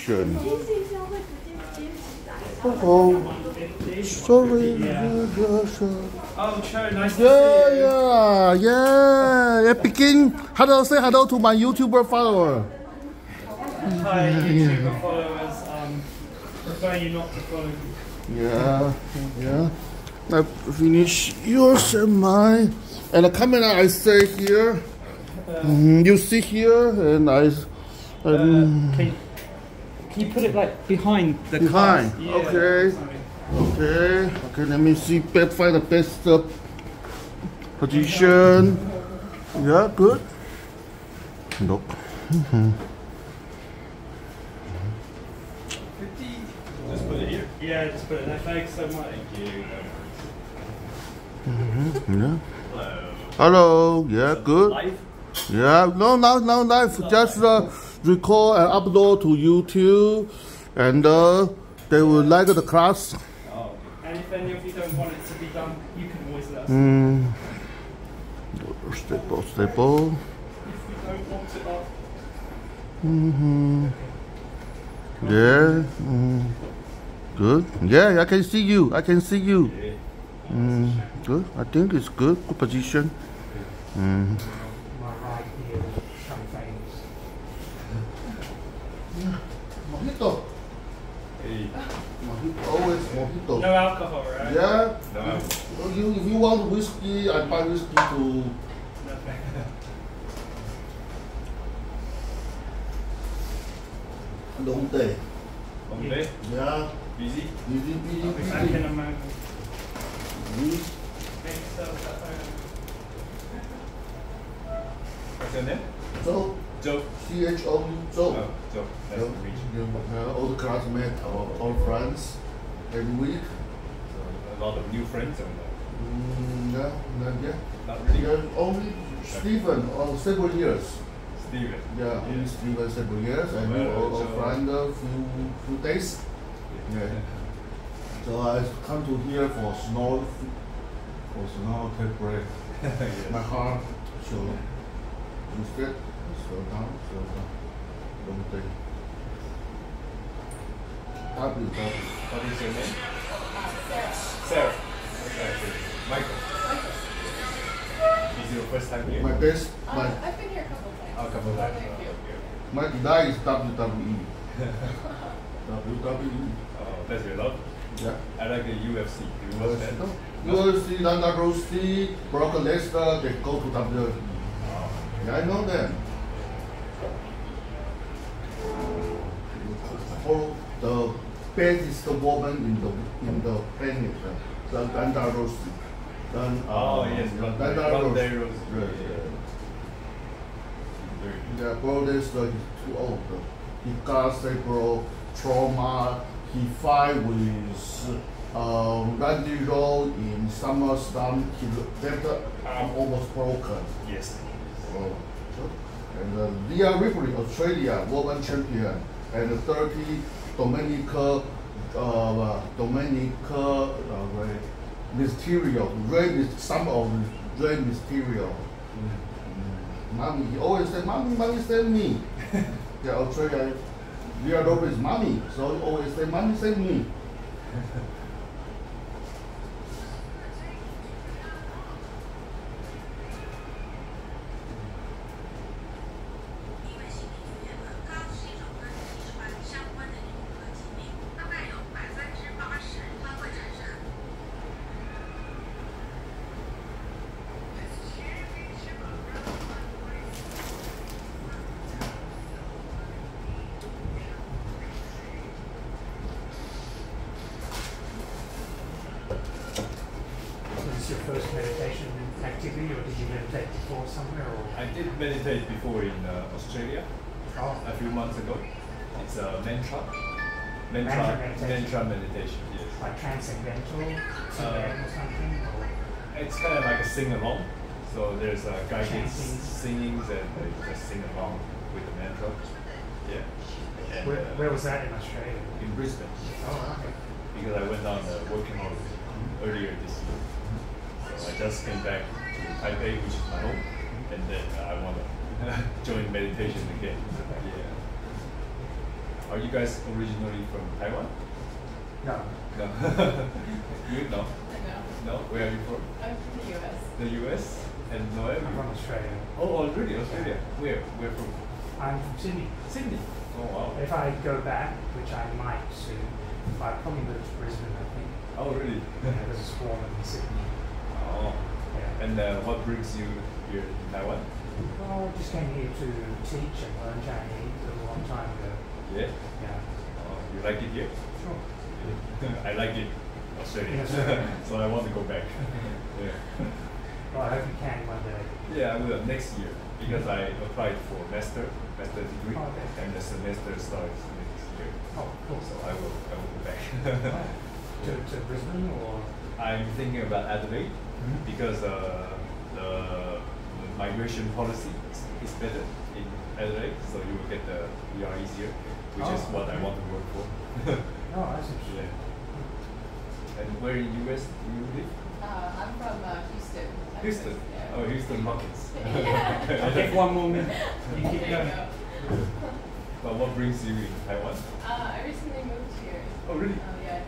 position. Oh, sorry. Oh, Cho, nice to see you. Yeah. Begin. Hello, say hello to my YouTuber follower. Hi, YouTuber followers. Prefer you not to follow me. Yeah. I finish yours and mine. And the camera I stay here. You sit here, and I. Can you put it like behind the car? Yeah, okay. Let me see. Find the best position. Yeah, good. Look. Just put it here. Yeah, just put it there. Thanks so much. Thank you. Yeah. Hello. Yeah, good. Live? Yeah, no, not live. Just record and upload to YouTube, and they will like the class. Oh, okay. And if any of you don't want it to be done, you can always let us know. Stable. If you don't want it up. Yeah. Good. Yeah, I can see you. Good. I think it's good. Good position. Mojito. Hey. Mojito. Always mojito. No alcohol, right? Yeah. No. If you want whiskey, I buy whiskey too. Long day. Long day? Yeah. Busy? Busy. I can imagine. What's your name? So, Joe. CHO, Joe. Oh, Joe. Nice to meet you. All the classmates, all friends, every week. So a lot of new friends or no? Yeah. Not really? Yeah, only Stephen, several years. Steven. Yeah, only Stephen several years, and all friends few days. Yeah. So I come to here for snow, take break. Yes. My heart show. Instead, slow down. Don't take. What is your name? Sarah. Okay. Michael. Is it your first time here? My best, I've been here a couple of times. Oh, a couple of times. Thank you. my delight is WWE. WWE. Oh, that's your love? Yeah. I like the UFC. Do you watch that? UFC, Ronda Rousey, Brock Lesnar, they go to WWE. Yeah, I know them. The baddest woman in the planet, Ronda Rousey. Yes, Ronda Rousey. Yeah, Brock Lesnar is too old. He got several trauma. He fight with Randy Rowe in SummerSlam. His left arm almost broken. Yes. Oh. And Leah Ripley, Australia woman champion, and 30 Dominica Mysterio, some of Rey Mysterio. Mommy, he always said, mommy save me. Yeah, Australia, Leah Ripley is mommy, so he always say, mommy save me. Your first meditation activity, or did you meditate before somewhere? Or? I did meditate before in Australia a few months ago. It's a mantra meditation. Yes. Like transcendental, or something? Or? It's kind of like a sing along. So there's a guided Chanting. singings and they just sing along with the mantra. Yeah. And, Where was that in Australia? in Brisbane. Oh, okay. Because I went on a working holiday earlier this year. So I just came back to Taipei, which is my home, and then I want to join meditation again. Yeah. Are you guys originally from Taiwan? No. No. You no? No. No? Where are you from? I'm from the US. The US? And Noel? I'm from Australia. Oh, already Australia. Where? Where from? I'm from Sydney. Sydney. Oh wow. If I go back, which I might soon, I'd probably move to Brisbane, I think. Oh really? Because it's warmer than Sydney. Oh. Yeah. And what brings you here in Taiwan? Well, I just came here to teach and learn Chinese a long time ago. Yeah. Yeah. Oh, you like it here? Sure. I like it, Australia. Yes. So I want to go back. Yeah. Well, I hope you can one day. Yeah, I will next year because I applied for master degree, Oh, okay. and the semester starts next year. Oh, cool. So I will go back. To Brisbane or? I'm thinking about Adelaide Mhm. because the migration policy is better in Adelaide, so you will get the PR easier, which is Oh, what I okay. want to work for. Oh, that's interesting. Yeah. And where in US do you live? I'm from Houston. Texas. Houston. Yeah. Oh, Houston Rockets. Yeah. I'll take one more minute. You keep There you going. go. But what brings you in Taiwan? I recently moved here. Oh, really? Yeah.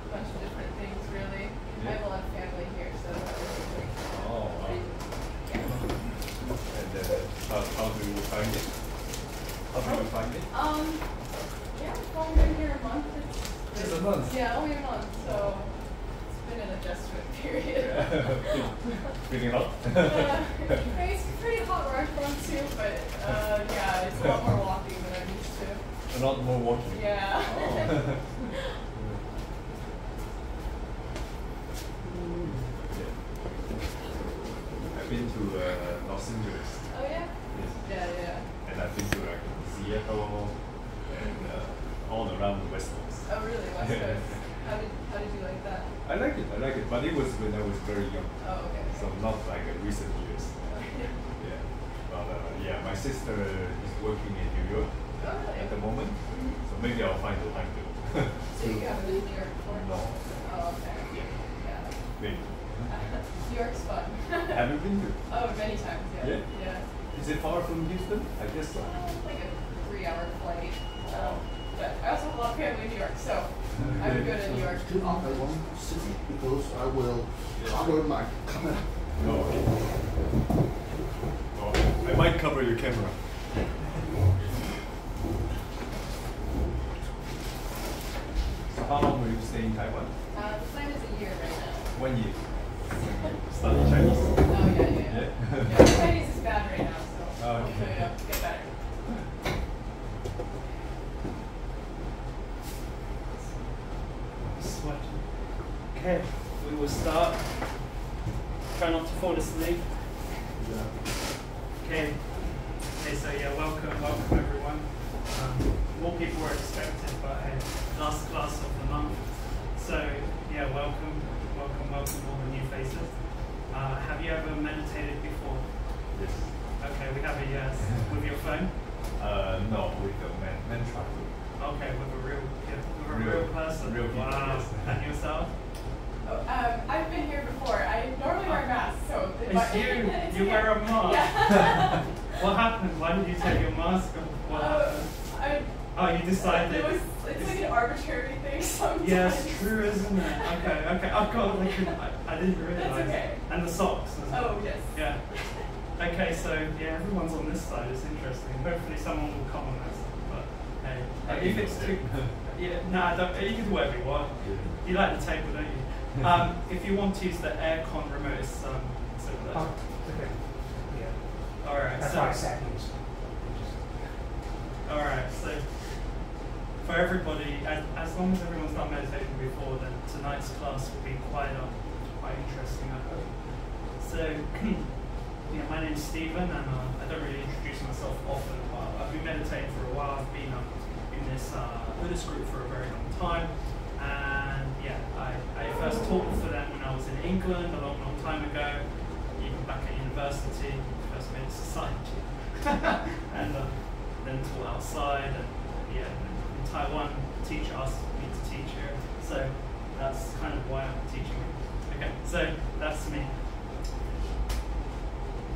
A bunch of different things, really. I Yeah. have a lot of family here, so that was really Oh, wow. yeah. And how do you find it? How do you find it? Yeah, I've only been here a month. Just a month? Yeah, only a month, so it's been an adjustment period. Feeling hot? It's pretty hot where I'm from too, but yeah, it's a lot more walking than I'm used to. A lot more walking. Yeah. Oh. I've been to Los Angeles. Oh yeah? Yes. Yeah. And I've been to like Seattle and all around the West Coast. Oh really? West Coast. How did you like that? I like it, but it was when I was very young, Oh okay. so not like recent years. Yeah, but yeah, my sister is working in New York Oh really? at the moment, so maybe I'll find the time to. So you haven't been to New York before? No. Oh okay. Yeah. Maybe. New York's fun. Have you been to? Oh, many times, yeah. Yeah? Yeah. Is it far from Houston? I guess so. Like a 3-hour flight. But I also have a lot of family in New York, so I would go to New York Still not often. Taiwan City because I will cover my camera. Oh, okay. Oh, I might cover your camera. So how long will you stay in Taiwan? The plan is a year right now. 1 year. Study Chinese. Oh, yeah. Yeah. Yeah, my Chinese is bad right now, so Oh, okay. hopefully it'll get better. Okay, we will start. Try not to fall asleep. Okay. Okay, so yeah, welcome everyone. More people were expected, but last class of the month. So yeah, welcome all the new faces. Have you ever meditated before? Yes. Okay, we have a yes. With your phone? No, with the mantra. Okay, with a real person. Real people, wow. yes. And yourself? Oh, I've been here before. I normally wear masks, so it It's you. it's You okay. wear a mask. Yeah. What happened? Why did you take your mask off? What happened? Oh, you decided. It's like an arbitrary thing sometimes. Yeah, it's true, isn't it? Okay. Oh God, I didn't realize. That's okay. And the socks as well. Oh, yes. Yeah. Okay, so yeah, everyone's on this side. It's interesting. Hopefully, someone will come on that side. But hey, if it's too, yeah, no, I don't. You can do whatever you want. You like the table, don't you? If you want to use the aircon remote, it's over there. Oh, it's okay. Yeah. All right. That's so, why I sat here. All right. So for everybody, as long as everyone's done meditating before, then tonight's class will be quite interesting, I hope. So, yeah, my name's Stephen, and I don't really introduce myself often, but I've been meditating for a while. I've been in this Buddhist group for a very long time, and yeah, I first taught for them when I was in England a long time ago, even back at university, first made a society, and then taught outside, and yeah, in Taiwan, the teacher asked me to teach here, so that's kind of why I'm teaching. Okay, so that's me.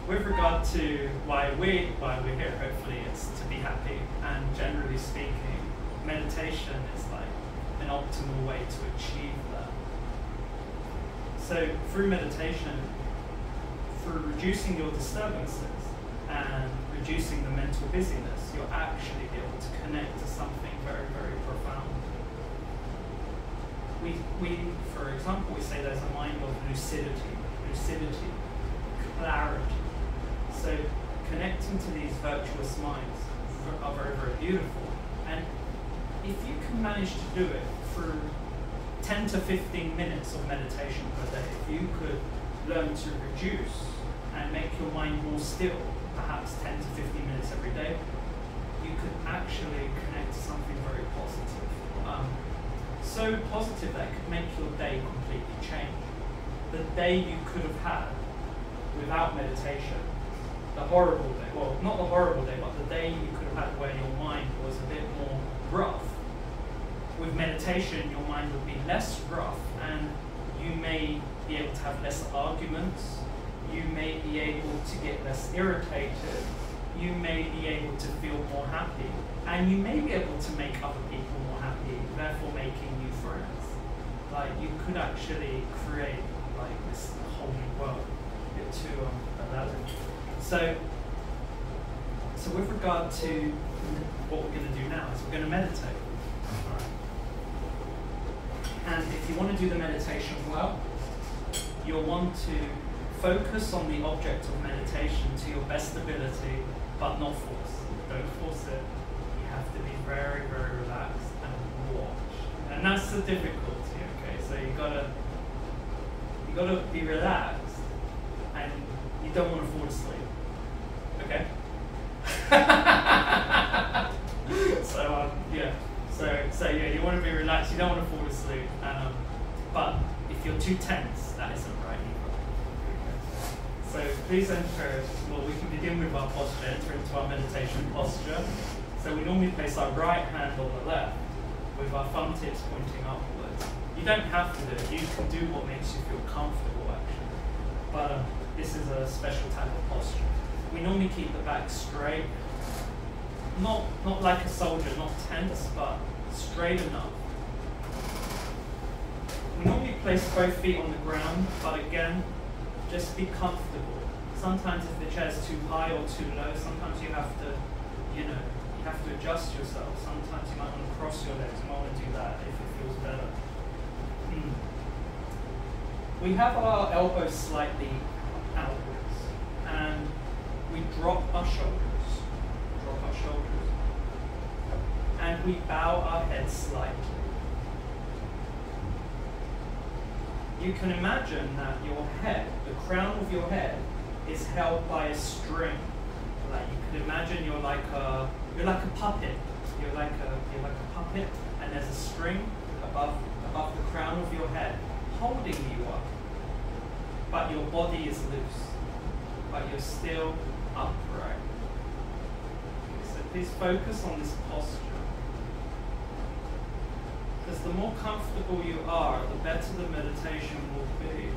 with regard to why we're here, hopefully it's to be happy, and generally speaking, meditation is like an optimal way to achieve that. So through meditation, through reducing your disturbances and reducing the mental busyness, you'll actually be able to connect to something very, very profound. We, for example, we say there's a mind of lucidity, clarity. So connecting to these virtuous minds are very, very beautiful. And if you can manage to do it through 10 to 15 minutes of meditation per day, if you could learn to reduce and make your mind more still, perhaps 10 to 15 minutes every day, you could actually connect to something very positive. So positive that it could make your day completely change. The day you could have had without meditation, the horrible day, well, not the horrible day, but the day you could have had where your mind was a bit more rough. With meditation, your mind would be less rough, and you may be able to have less arguments, you may be able to get less irritated, you may be able to feel more happy, and you may be able to make other people more happy, therefore making new friends. Like, you could actually create like this whole new world to Aladdin. So with regard to what we're going to do now is we're going to meditate. And if you want to do the meditation well, you'll want to focus on the object of meditation to your best ability, but not force. Don't force it. You have to be very, very relaxed and watch. And that's the difficulty, okay? So you gotta be relaxed, and you don't want to fall asleep. Okay? So yeah, you want to be relaxed, you don't want to fall asleep, but if you're too tense, that isn't right either. So please enter, well, we can begin with our posture, enter into our meditation posture. So we normally place our right hand on the left with our thumb tips pointing upwards. You don't have to do it, you can do what makes you feel comfortable actually. But this is a special type of posture. We normally keep the back straight, not like a soldier, not tense, but straight enough. We normally place both feet on the ground, but again, just be comfortable. Sometimes if the chair is too high or too low, sometimes you have to, you have to adjust yourself. Sometimes you might want to cross your legs, you might want to do that if it feels better. We have our elbows slightly outwards, and we drop our shoulders, and we bow our head slightly. You can imagine that your head, the crown of your head, is held by a string. Like you could imagine you're like a puppet. You're like a puppet, and there's a string above the crown of your head holding you up. But your body is loose, but you're still upright. So please focus on this posture. Because the more comfortable you are, the better the meditation will be.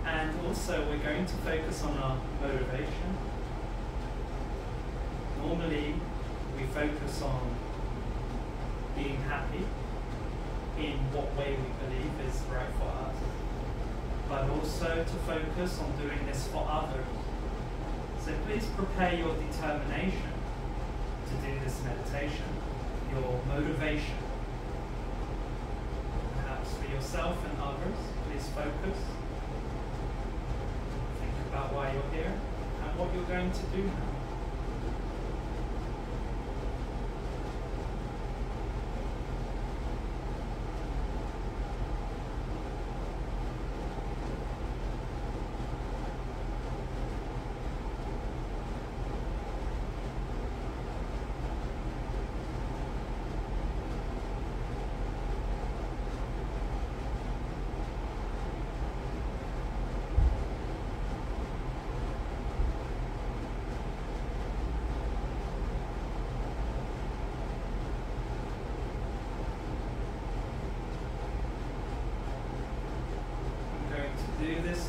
And also we're going to focus on our motivation. Normally we focus on being happy in what way we believe is right for us, but also to focus on doing this for others. So please prepare your determination to do this meditation, your motivation. Perhaps for yourself and others, please focus. Think about why you're here and what you're going to do now.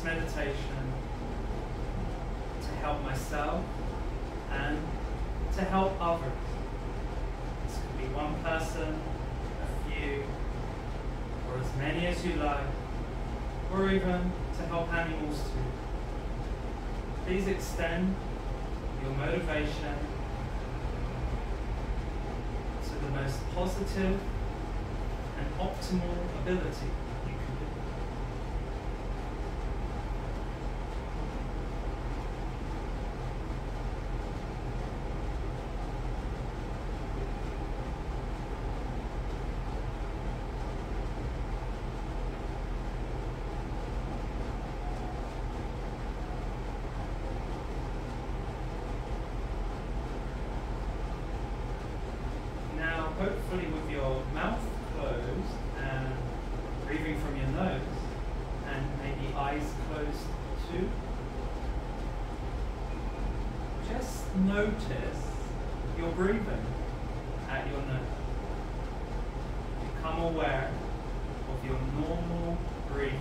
this meditation to help myself and to help others. This could be one person, a few, or as many as you like, or even to help animals too. Please extend your motivation to the most positive and optimal ability you can do. Now, hopefully with your mouth closed and breathing from your nose and maybe eyes closed too, just notice your breathing at your nose. Become aware of your normal breathing.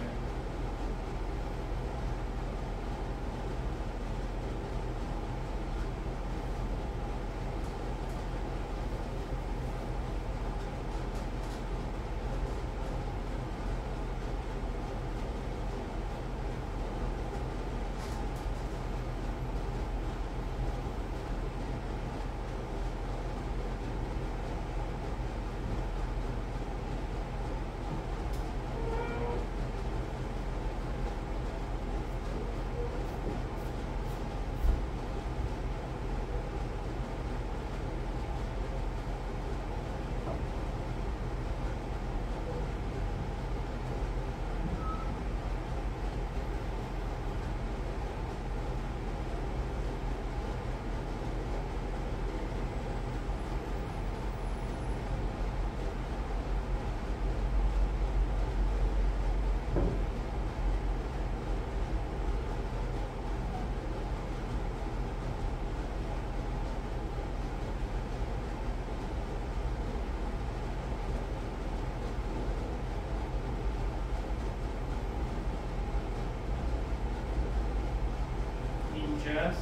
Just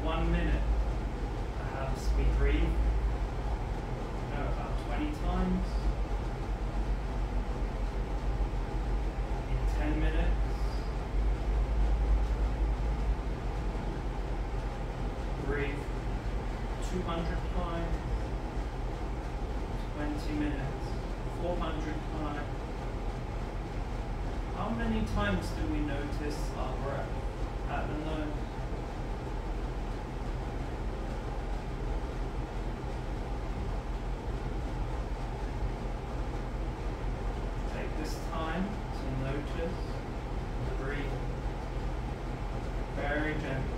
1 minute. Perhaps we breathe about 20 times. In 10 minutes. Breathe 200 times. 20 minutes. 400 times. How many times do we notice our breath at the nose? This time to notice the breathing very gently.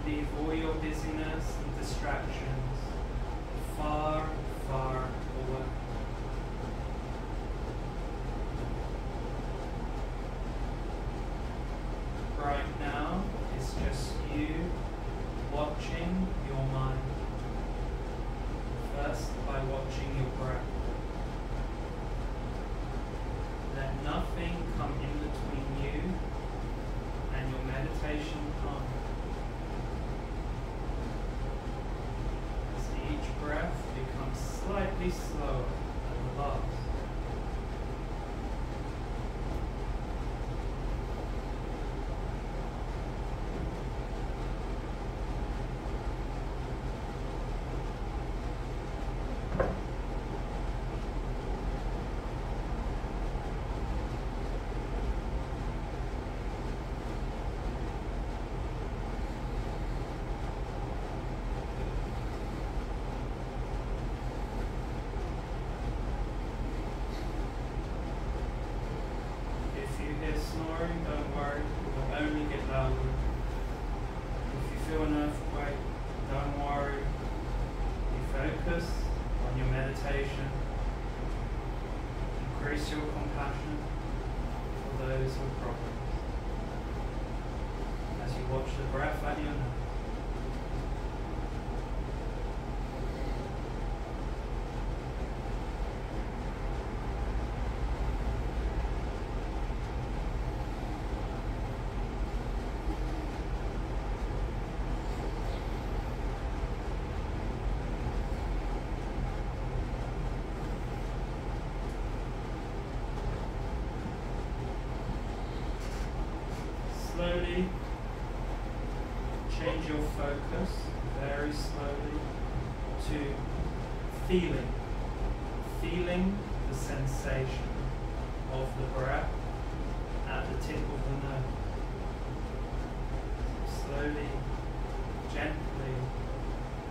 Leave all your busyness and distractions far, far away. Right now, it's just you watching your mind. First, by watching your breath. Let nothing come in between you and your meditation time. Each breath becomes slightly slower than the last. Increase your compassion for those with problems as you watch the breath at your nose. Slowly change your focus, very slowly, to feeling the sensation of the breath at the tip of the nose. Slowly, gently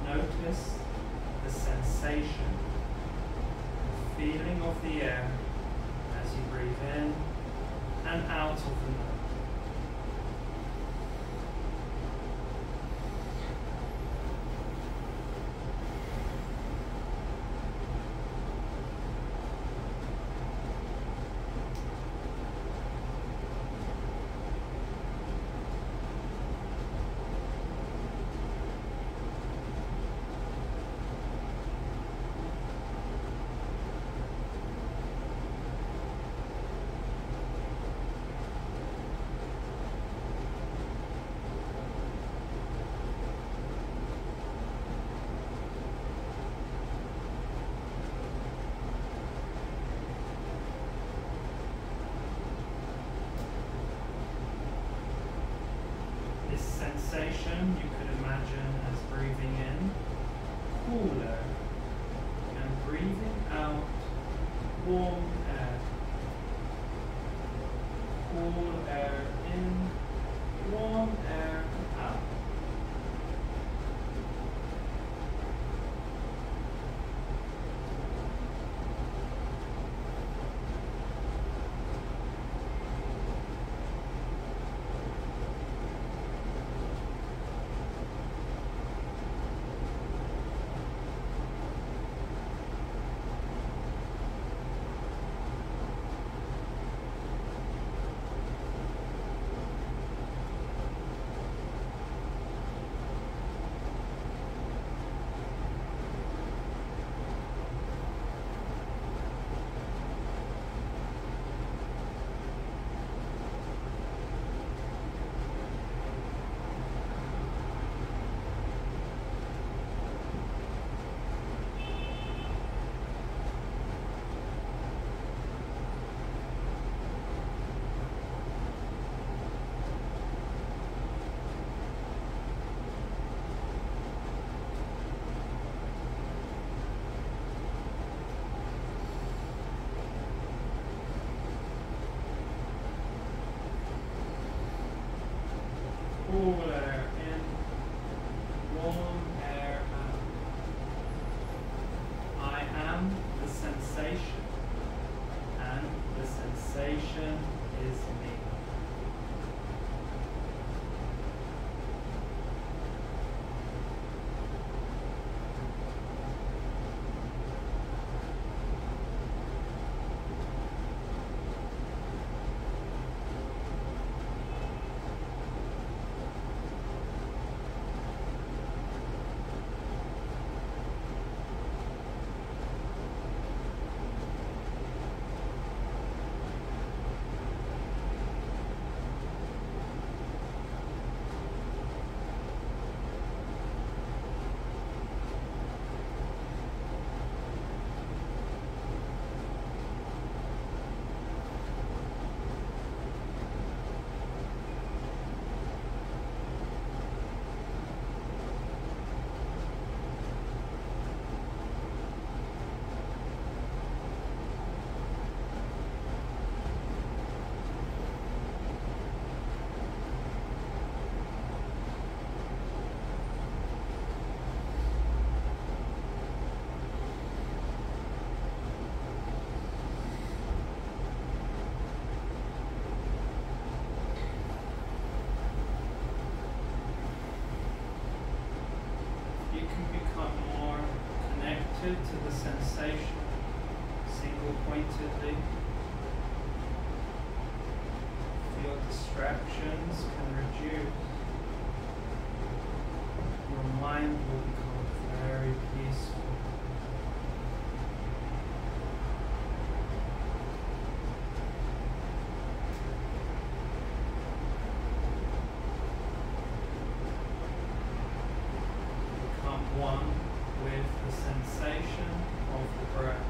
notice the sensation, the feeling of the air as you breathe in and out of the nose. This sensation you could imagine as breathing in cool air and breathing out warm air. Cool air in, warm air out. Cool air in, warm air out. I am the sensation, and the sensation is me. You can become more connected to the sensation, single pointedly. Your distractions can reduce. Your mind will become very peaceful. Become one with the sensation of the breath.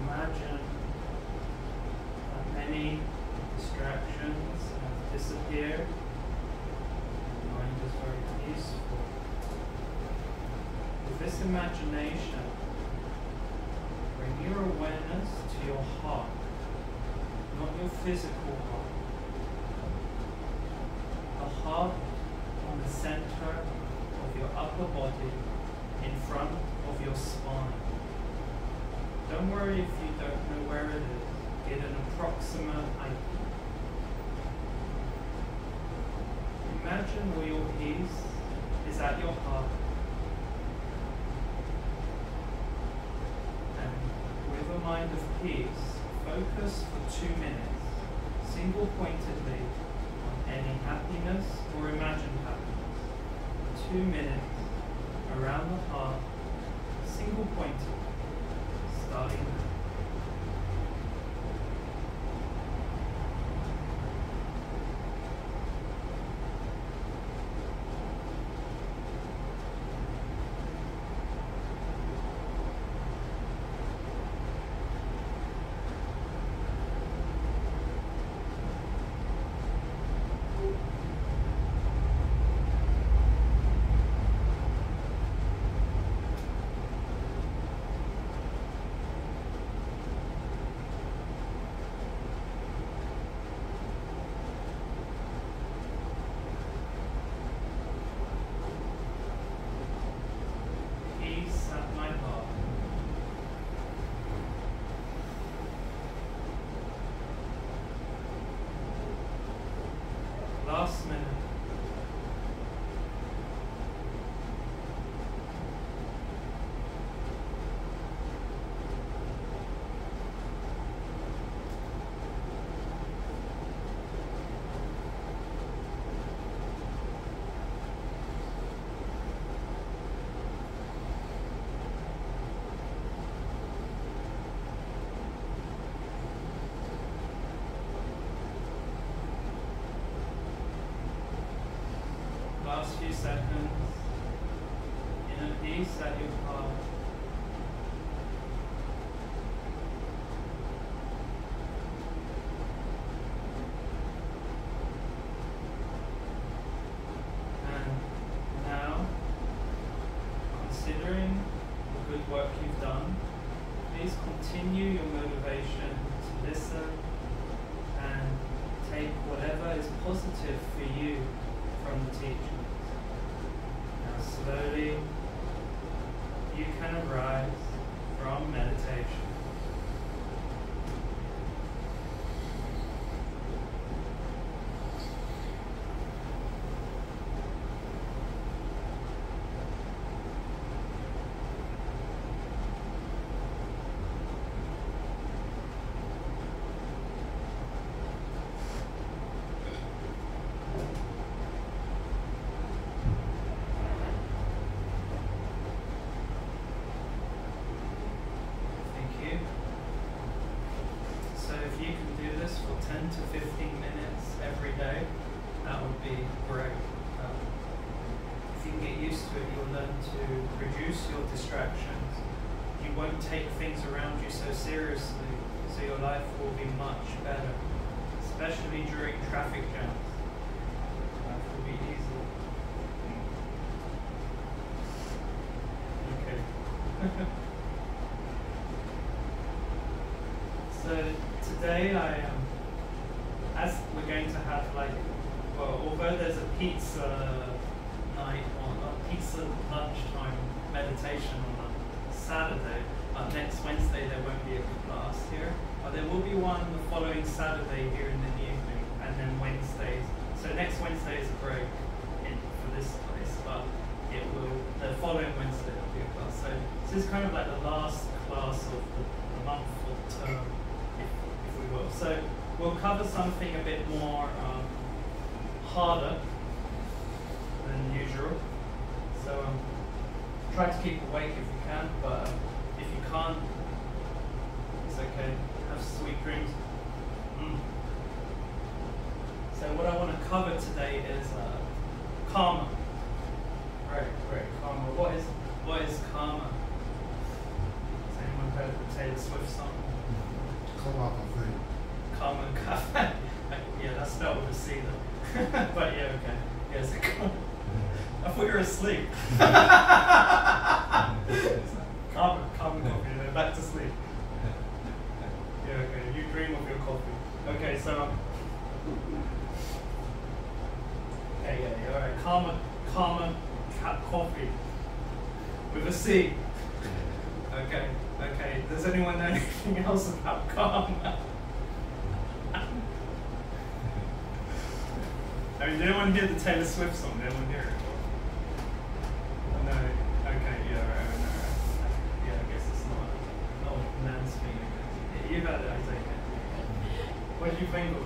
Imagine that many distractions have disappeared. The mind is very peaceful. With this imagination, bring your awareness to your heart, not your physical heart. The heart in the center of your upper body, in front of your spine. Don't worry if you don't know where it is. Get an approximate idea. Imagine where your peace is at your heart. And with a mind of peace, focus for 2 minutes, single-pointedly, on any happiness or imagined happiness. 2 minutes around the heart, single-pointedly. Starting now. Peace at my heart. Last minute. Last few seconds, inner peace at your heart. And now, considering the good work you've done, please continue your motivation to listen and take whatever is positive for you from the teaching. Now slowly you can arise from meditation. Thank you. to it, you'll learn to reduce your distractions. You won't take things around you so seriously, so your life will be much better, especially during traffic jams. Life will be easy. Okay. So today as we're going to have although there's a pizza night on a pizza lunchtime meditation on a Saturday, next Wednesday there won't be a class here. There will be one the following Saturday here in the evening, and then Wednesdays. So next Wednesday is a break for this place, but the following Wednesday will be a class. So this is kind of like the last class of the month or the term, if we will. So we'll cover something a bit more harder than usual. So try to keep awake if you can, but if you can't, it's okay. Have sweet dreams. So what I want to cover today is karma. Right, karma. What is karma? Has anyone heard the Taylor Swift song? Karma Cafe. Karma Cafe. Yeah, that's spelled with a C though. But yeah, okay. Yes, I thought you were asleep. Karma coffee, and then back to sleep. Yeah, okay. You dream of your coffee. Okay, so yeah, all right. Karma coffee with a C. Okay. Does anyone know anything else about karma? I mean, did anyone hear the Taylor Swift song? Did anyone hear it? No. Okay. Yeah. Right. Yeah. I guess it's not a man's speaking. You've had it. I take it. What do you think of it?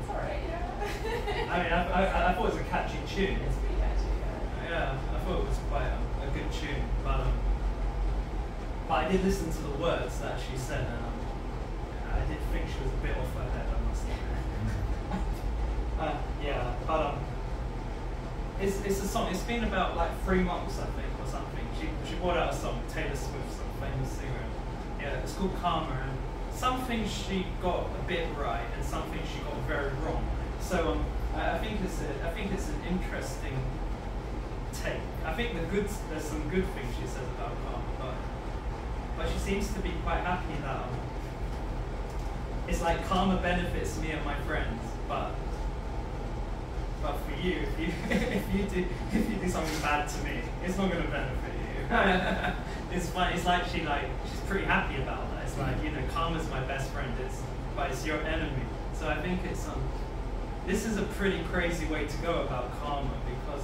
It's alright, yeah. I mean, I thought it was a catchy tune. It's pretty catchy, yeah. Yeah, I thought it was quite a good tune, but I did listen to the words that she said, and I did think she was a bit off her head, I must admit. Yeah, but it's a song. It's been about like 3 months, I think, or something. She brought out a song, Taylor Swift, some famous singer. Yeah, it's called Karma, and some things she got a bit right, and some things she got very wrong. So I think it's an interesting take. I think there's some good things she says about karma, but she seems to be quite happy that it's like karma benefits me and my friends, but for you, if you do something bad to me, it's not going to benefit you. It's fine. It's like she's pretty happy about that. It's like, karma's my best friend. But it's your enemy. So I think this is a pretty crazy way to go about karma because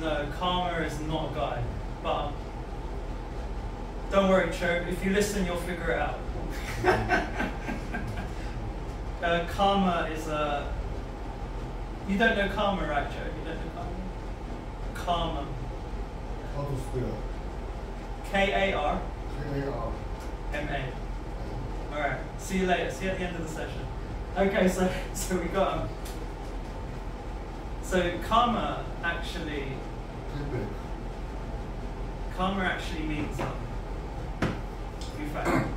no, karma is not a guide. But don't worry, Cho. If you listen, you'll figure it out. Karma is you don't know karma, right, Joe? You don't know karma? Karma. How to spell? K-A-R. K-A-R. M-A. Alright, see you later. See you at the end of the session. Okay, so we got so karma actually means in fact,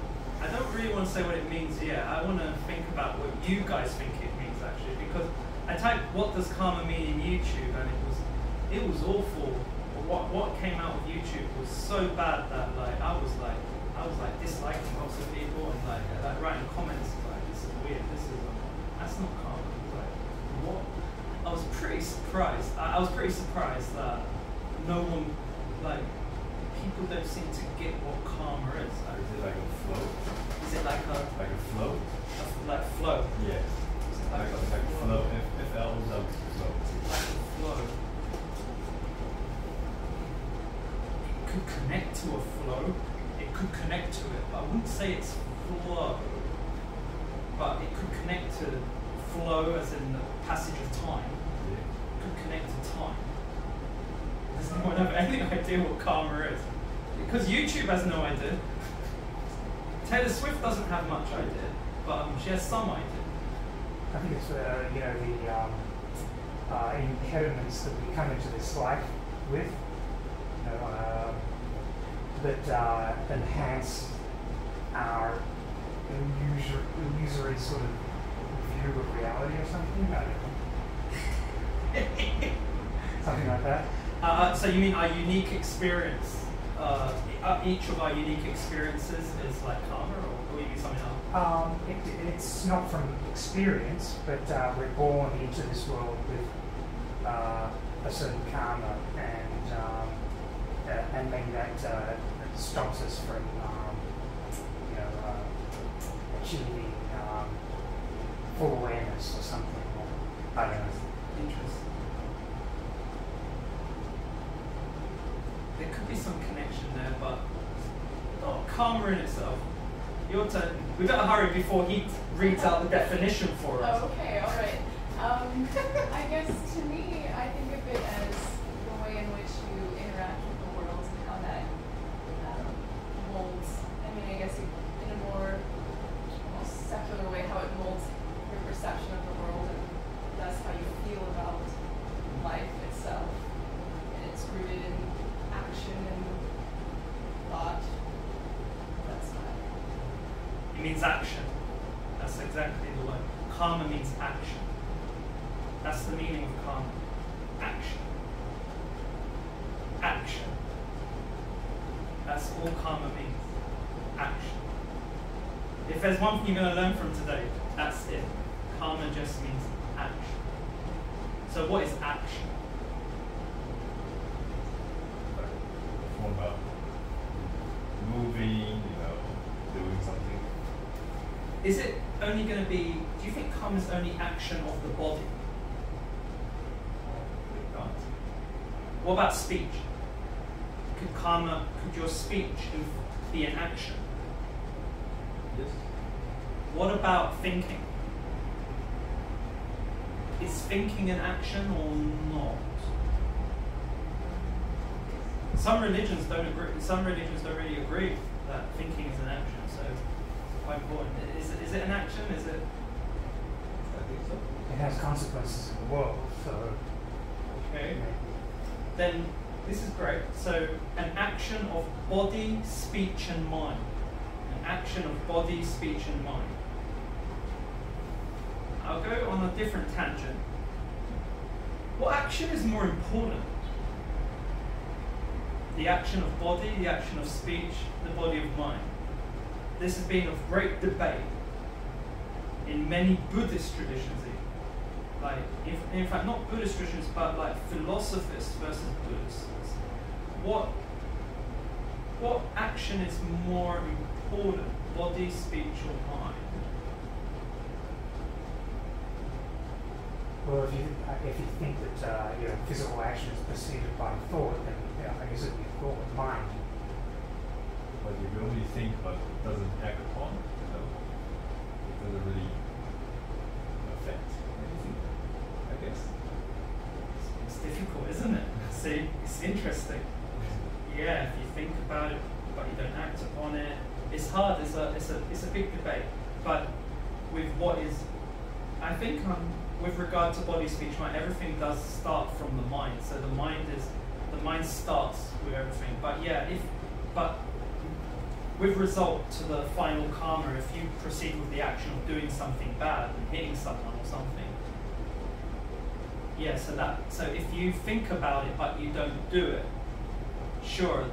I don't really want to say what it means yet. I want to think about what you guys think it means actually, because I typed what does karma mean in YouTube, and it was awful. What came out of YouTube was so bad that I was disliking lots of people and like writing comments like, this is weird, that's not karma. Like, what? I was pretty surprised. I was pretty surprised that no one, people don't seem to get what karma is. Is it like a flow? Is it like a flow? Like flow? Yeah. Like a flow. F-L-O-W, flow. Like a flow. It could connect to a flow. It could connect to it, but I wouldn't say it's flow. But it could connect to flow as in the passage of time. Yeah. It could connect to time. Does anyone have any idea what karma is? Because YouTube has no idea. Taylor Swift doesn't have much idea. but she has some idea. I think it's you know, the impediments that we come into this life with, you know, that enhance our illusory sort of view of reality or something. I don't know. Something like that. So you mean our unique experience? Each of our unique experiences is like karma, or you mean something else? It's not from experience, but we're born into this world with a certain karma, and maybe that stops us from, you know, achieving full awareness or something. Or, I don't know. Interesting. There could be some connection there, but not karma in itself. Your turn. We better hurry before he reads out the definition for us. Oh, okay, all right. I guess to me, I think of it as the way in which you interact with the world and how that molds. I mean, I guess in a more almost secular way, how it molds your perception of the world, and that's how you feel about life itself. And it's rooted in action and thought. That's not. It means action. That's exactly the word. Karma means action. That's the meaning of karma. Action. Action. That's all karma means. Action. If there's one thing you're going to learn from today, that's it. Karma just means action. So what is action? More about moving, you know, doing something. Is it only going to be, do you think karma is only action of the body? What about speech? Could your speech be an action? Yes. What about thinking? Is thinking an action or not? Some religions don't agree. Some religions don't really agree that thinking is an action. So, quite important. Is it an action? Is it? I think so. It has consequences in the world, so. Okay. Then this is great. So, an action of body, speech, and mind. An action of body, speech, and mind. I'll go on a different tangent. What action is more important? The action of body, the action of speech, the body of mind. This has been of great debate in many Buddhist traditions even. Like, in fact, not Buddhist traditions, but like philosophers versus Buddhists. What action is more important, body, speech, or mind? Well, if you think that you know, physical action is preceded by thought, then I guess it would be thought, mind. But if you only think but doesn't act upon, you know, it doesn't really affect anything, I guess. It's difficult, isn't it? See, it's interesting. Yeah, if you think about it but you don't act upon it, it's hard. It's a big debate. But with what is, I think with regard to body, speech, mind, everything does start from the mind. So the mind starts with everything. But yeah, but with result to the final karma, if you proceed with the action of doing something bad and hitting someone or something, yeah. So if you think about it but you don't do it, sure,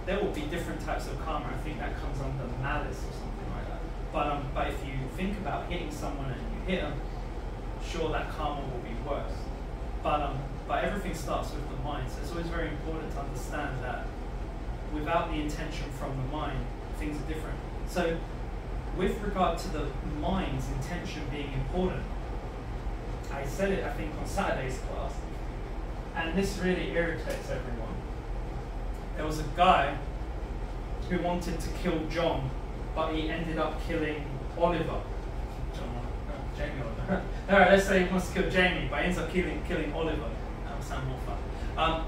there will be different types of karma. I think that comes under malice or something like that. But if you think about hitting someone and you hit them, sure, that karma will be worse. But everything starts with the mind. So it's always very important to understand that without the intention from the mind, things are different. So with regard to the mind's intention being important, I said it, I think, on Saturday's class, and this really irritates everyone. There was a guy who wanted to kill John, but he ended up killing Oliver. Jamie Oliver. Alright, let's say he wants to kill Jamie, but he ends up killing Oliver. That would sound more fun.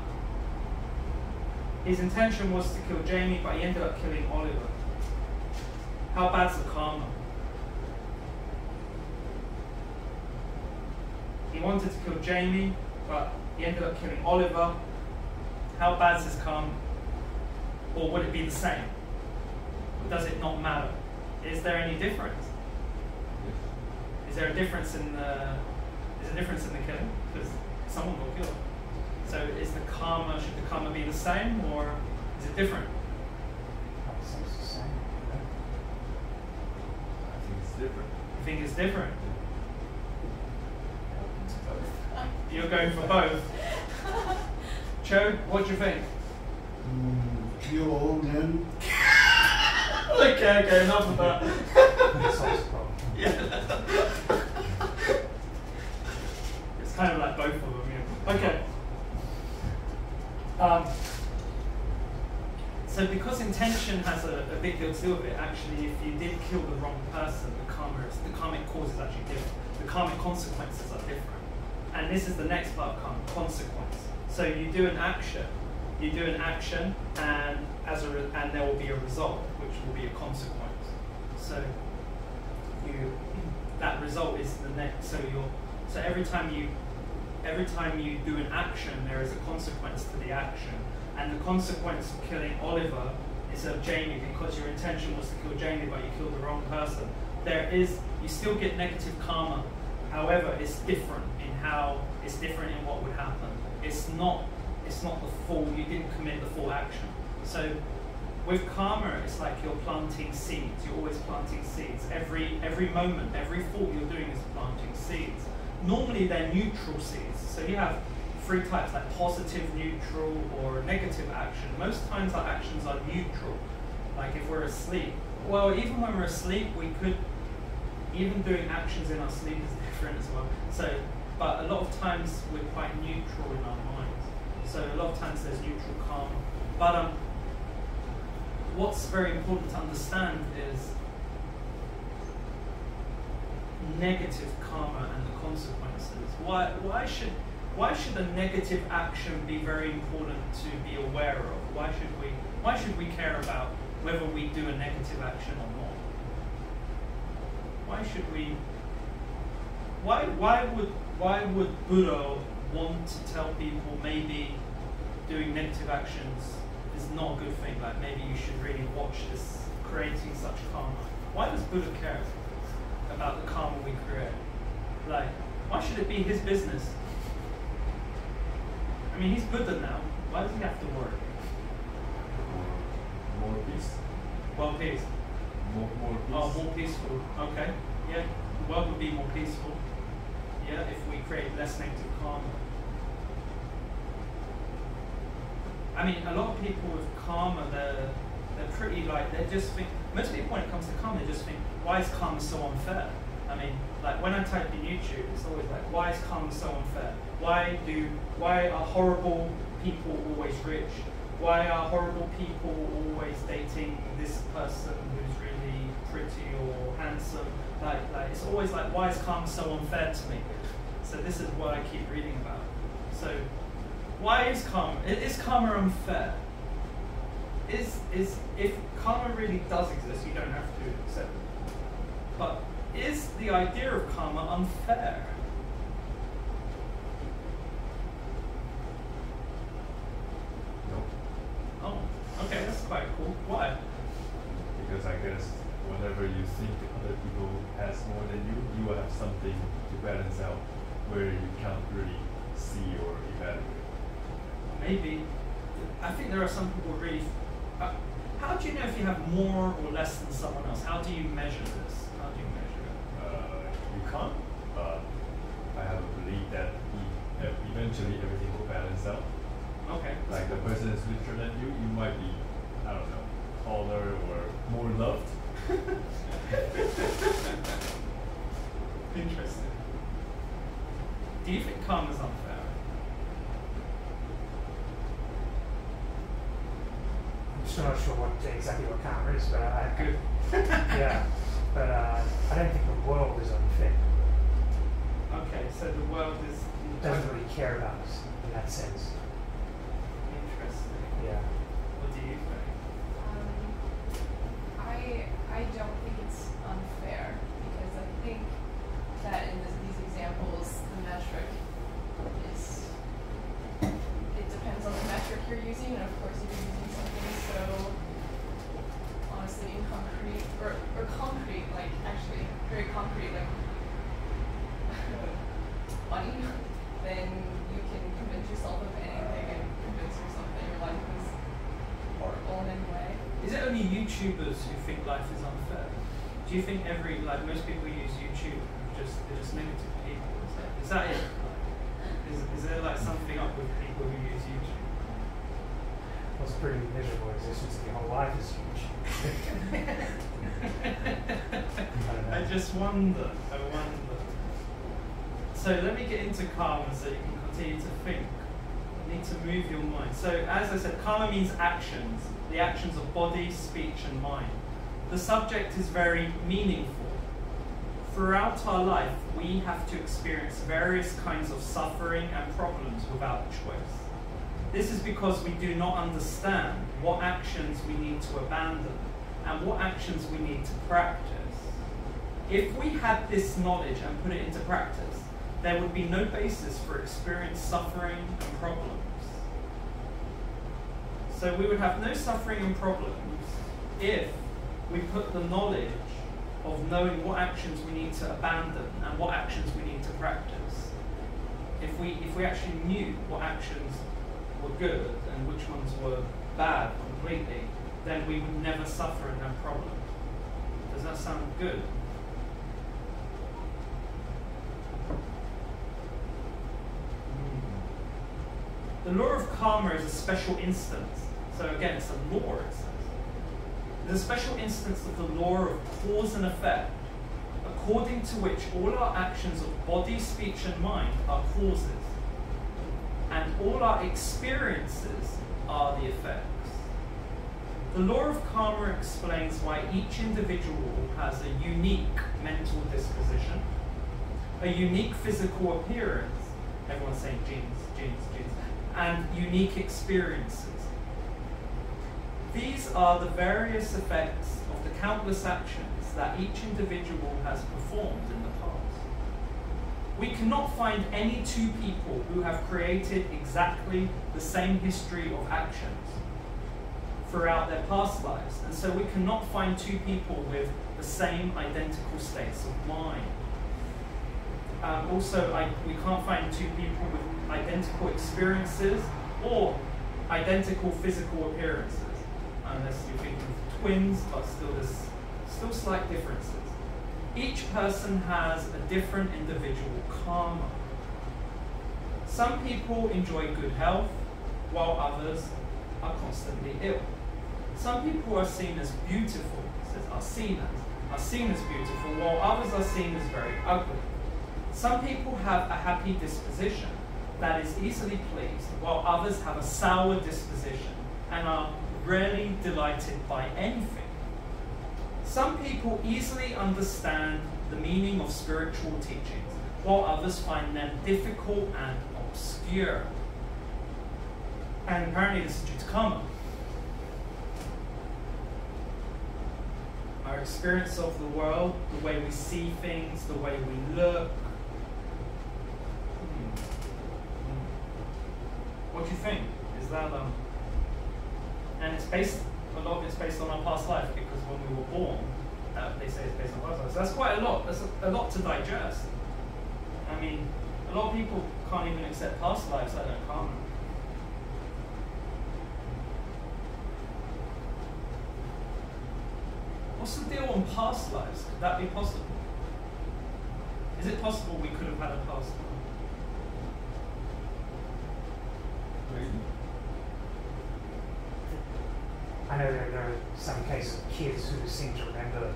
His intention was to kill Jamie, but he ended up killing Oliver. How bad's the karma? he wanted to kill Jamie, but he ended up killing Oliver. How bad is his karma? Or would it be the same? Or does it not matter? Is there any difference? Is there a difference in the killing? Because someone will kill. So is the karma, should the karma be the same, or is it different? It seems the same. I think it's different. You think it's different? Both. You're going for both. Cho, what do you think? Kill them. Okay, enough of that. That solves the problem. Yeah. It's kind of like both of them, yeah. Okay. So because intention has a big deal to do with it, actually, if you did kill the wrong person, the karmic cause is actually different. The karmic consequences are different. And this is the next part of karma, consequence. So you do an action, and and there will be a result, which will be a consequence. So that result is the next. So every time you do an action, there is a consequence to the action, and the consequence of killing Oliver instead of Jamie, because your intention was to kill Jamie, but you killed the wrong person. You still get negative karma. However, it's different in what would happen. It's not the full. You didn't commit the full action. So with karma, it's like you're planting seeds. You're always planting seeds. Every moment, every thought you're doing is planting seeds. Normally they're neutral seeds. So you have 3 types, like positive, neutral, or negative action. Most times our actions are neutral. Like if we're asleep. Well, even when we're asleep, even doing actions in our sleep is different as well. But a lot of times we're quite neutral in our minds. So a lot of times there's neutral karma. But what's very important to understand is negative karma and the consequences. Why should a negative action be very important to be aware of? Why should we care about whether we do a negative action or not? Why should we? Why would Buddha want to tell people maybe doing negative actions is not a good thing? Like maybe you should really watch this creating such karma. Why does Buddha care about the karma we create? Like, why should it be his business? I mean, he's Buddha now. Why does he have to worry? More peace. Well, peace. More peace. Oh, more peaceful. Okay. Yeah, the world would be more peaceful. Yeah, if we create less negative karma. I mean, a lot of people with karma, they're pretty like, they just think, most people when it comes to karma, they just think, why is karma so unfair? I mean, like when I type in YouTube, it's always like, why is karma so unfair? Why are horrible people always rich? Why are horrible people always dating this person who's really pretty or handsome? Like it's always like, why is karma so unfair to me? So this is what I keep reading about. So why is karma? Is karma unfair? If karma really does exist, you don't have to accept it. But is the idea of karma unfair? No. Oh, okay, that's quite cool. Why? Because I guess whenever you think other people has more than you, you will have something to balance out where you can't really see or evaluate. Maybe. I think there are some people really. How do you know if you have more or less than someone else? How do you measure this? How do you measure it? You can't, but I have a belief that eventually everything will balance out. Okay. Like the person is richer than you, you might be, I don't know, taller or more loved. Interesting. Do you think karma is unfair? I'm still not sure exactly what karma is, but Good. yeah, but I don't think the world is unfair. Okay, so the world is It doesn't really care about us in that sense. interesting. Yeah. What do you think? I don't think it's unfair because I think that in these examples, the metric it only YouTubers who think life is unfair? Do you think most people who use YouTube they're just negative people? Is that it? Is there like something up with people who use YouTube? Well, it's a pretty miserable existence. Your whole life is huge. I just wonder. So let me get into karma so you can continue to think. You need to move your mind. So as I said, karma means actions. The actions of body, speech, and mind. The subject is very meaningful. Throughout our life, we have to experience various kinds of suffering and problems without choice. This is because we do not understand what actions we need to abandon and what actions we need to practice. If we had this knowledge and put it into practice, there would be no basis for experienced suffering and problems. So we would have no suffering and problems if we put the knowledge of knowing what actions we need to abandon and what actions we need to practice. If we actually knew what actions were good and which ones were bad completely, then we would never suffer and have problems. Does that sound good? The law of karma is a special instance. So again, it's a law, it says. It's a special instance of the law of cause and effect, according to which all our actions of body, speech, and mind are causes, and all our experiences are the effects. The law of karma explains why each individual has a unique mental disposition, a unique physical appearance, everyone's saying genes, and unique experiences. These are the various effects of the countless actions that each individual has performed in the past. We cannot find any two people who have created exactly the same history of actions throughout their past lives, and so we cannot find two people with the same identical states of mind. We can't find two people with identical experiences or identical physical appearances, unless you're thinking of twins, but still there's still slight differences. Each person has a different individual karma. Some people enjoy good health, while others are constantly ill. Some people are seen as beautiful, are seen as beautiful, while others are seen as very ugly. Some people have a happy disposition that is easily pleased, while others have a sour disposition and are rarely delighted by anything. Some people easily understand the meaning of spiritual teachings, while others find them difficult and obscure. And apparently this is due to karma. Our experience of the world, the way we see things, the way we look. What do you think? Is that and a lot of it's based on our past life, because when we were born, they say it's based on past life. So that's quite a lot. That's a lot to digest. I mean, a lot of people can't even accept past lives, let alone karma. What's the deal on past lives? Could that be possible? Is it possible we could have had a past life? I know there are some cases of kids who seem to remember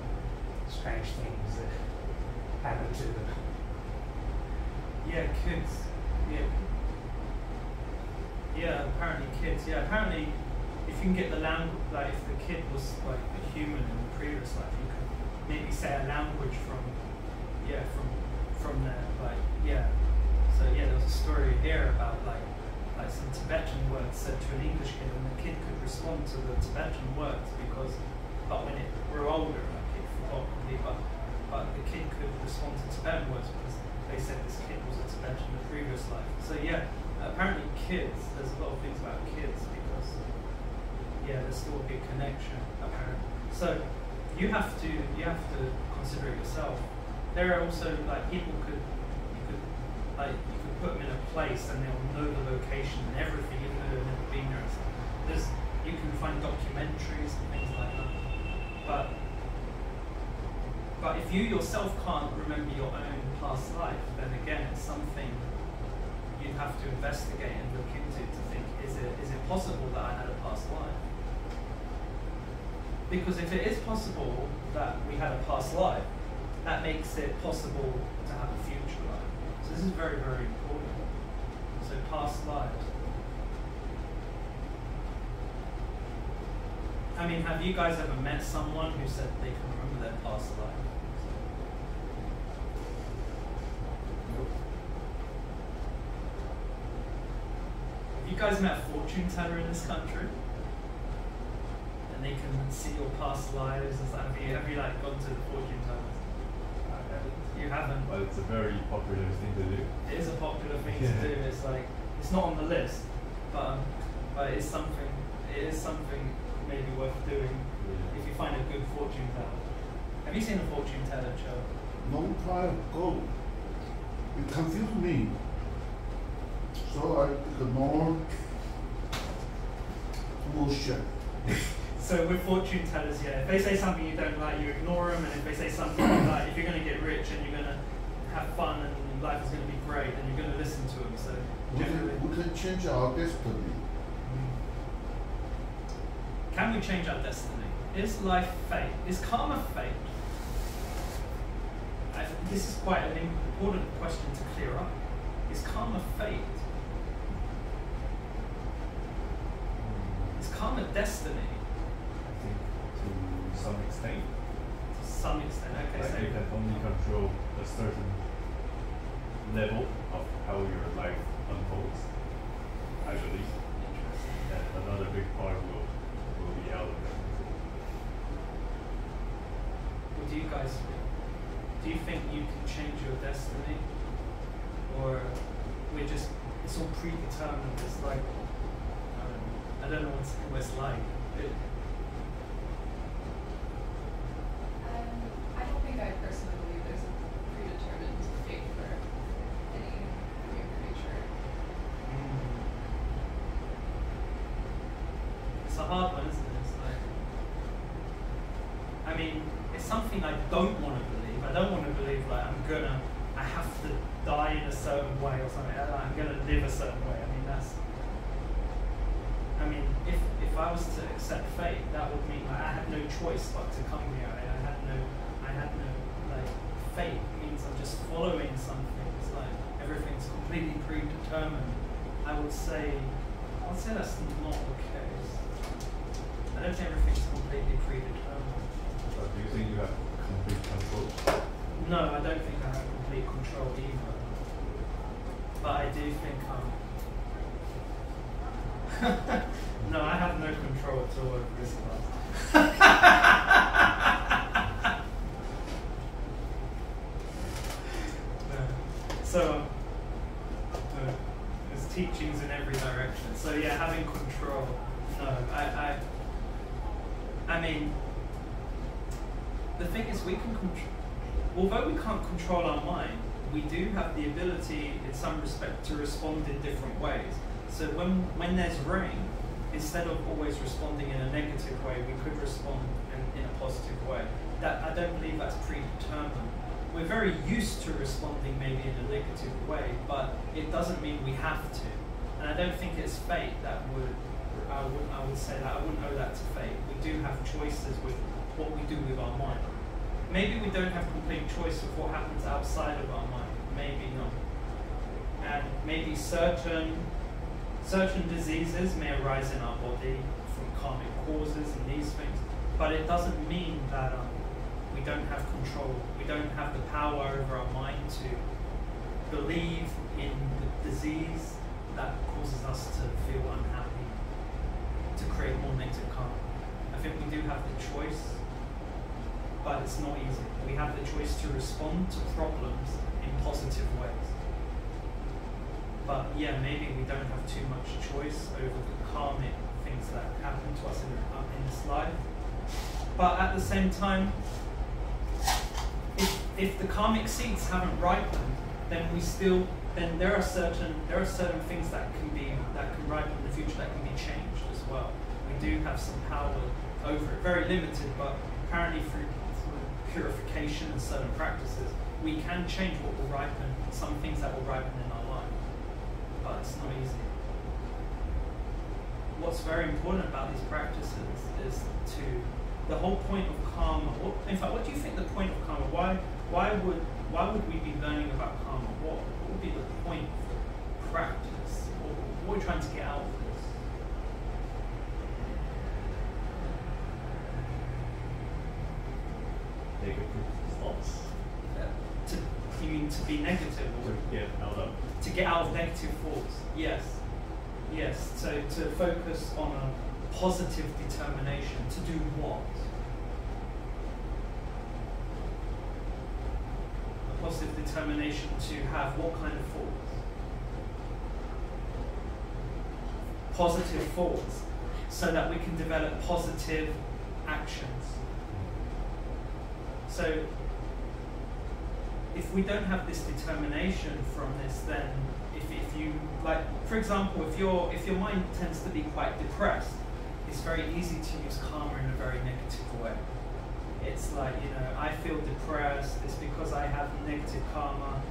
strange things that happened to them. Yeah, kids. Yeah, apparently kids. Yeah, apparently if you can get the language, like if the kid was like a human in the previous life, you could maybe say a language from there, like, yeah. So yeah, there was a story here about like some Tibetan words said to an English kid, and the kid could respond to the Tibetan words but when it grew older, like it forgot completely, but the kid could respond to Tibetan words because they said this kid was a Tibetan in the previous life. So yeah, apparently kids, there's a lot of things about kids because there's still a big connection apparently. So you have to consider it yourself. There are also like people you could put them in a place and they'll know the location and everything, even though they've never been there. You can find documentaries and things like that. But if you yourself can't remember your own past life, then again it's something you'd have to investigate and look into to think, is it possible that I had a past life? Because if it is possible that we had a past life, that makes it possible to have a future life. So this is very, very important. So past lives. I mean, have you guys ever met someone who said they can remember their past life? Have you guys met a fortune teller in this country? And they can see your past lives and stuff. Have you like gone to the fortune tellers? I haven't. You haven't? But it's a very popular thing to do. It is a popular thing to do. It's like, it's not on the list, but it's something. It is something maybe worth doing if you find a good fortune teller. Have you seen a fortune teller, Joe? Long time ago, it confused me. So I ignored bullshit. So with fortune tellers, yeah, if they say something you don't like, you ignore them, and if they say something you like, if you're going to get rich and you're going to have fun and life is going to be great, then you're going to listen to them. So generally, We can change our destiny. can we change our destiny? Is life fate? Is karma fate? This is quite an important question to clear up. Is karma fate? Is karma destiny? I think to some extent. To some extent, okay. Like So you can only control a certain level of how your life unfolds, I believe. And another big part will be out of it. what do you guys think? Do you think you can change your destiny? Or it's all predetermined? It's like, I don't know what it's like. I don't think I personally believe there's a predetermined fate for any living creature. It's a hard one, isn't it? It's like, I mean, it's something I don't want to believe. I don't want to believe like I have to die in a certain way or something. I'm gonna live a certain way. If I was to accept fate, that would mean like, I had no choice but to come here. I had no like fate means I'm just following something. It's like everything's completely predetermined. I would say that's not the case. I don't think everything's completely predetermined. But do you think you have complete control? No, I don't think I have complete control either. But I do think no, I have no control at all over this class. So there's teachings in every direction. So yeah, having control. No, I mean, the thing is, we can control. Although we can't control our mind, we do have the ability, in some respect, to respond in different ways. So when there's rain, instead of always responding in a negative way, we could respond in a positive way. That I don't believe that's predetermined. We're very used to responding maybe in a negative way, but it doesn't mean we have to. And I don't think it's fate that I would say that. I wouldn't owe that to fate. We do have choices with what we do with our mind. Maybe we don't have complete choice with what happens outside of our mind. Maybe not. And maybe certain diseases may arise in our body from karmic causes and these things, but it doesn't mean that we don't have control. We don't have the power over our mind to believe in the disease that causes us to feel unhappy, to create more negative karma. I think we do have the choice, but it's not easy. We have the choice to respond to problems in positive ways. But yeah, maybe we don't have too much choice over the karmic things that happen to us in this life. But at the same time, if the karmic seeds haven't ripened, then there are certain things that can ripen in the future that can be changed as well. We do have some power over it, very limited, but apparently through purification and certain practices, we can change what will ripen, some things that will ripen in our life, but it's not easy. What's very important about these practices is the whole point of karma. In fact, what do you think the point of karma? Why would we be learning about karma? What would be the point of practice? What are we trying to get out of this? Negative thoughts. You mean to be negative? Or to get out of negative thoughts? Yes. Yes. So to focus on a positive determination. To do what? A positive determination to have what kind of thoughts? Positive thoughts, so that we can develop positive actions. So if we don't have this determination from this, then if you, like, for example, if your mind tends to be quite depressed, it's very easy to use karma in a very negative way. It's like, you know, I feel depressed, it's because I have negative karma,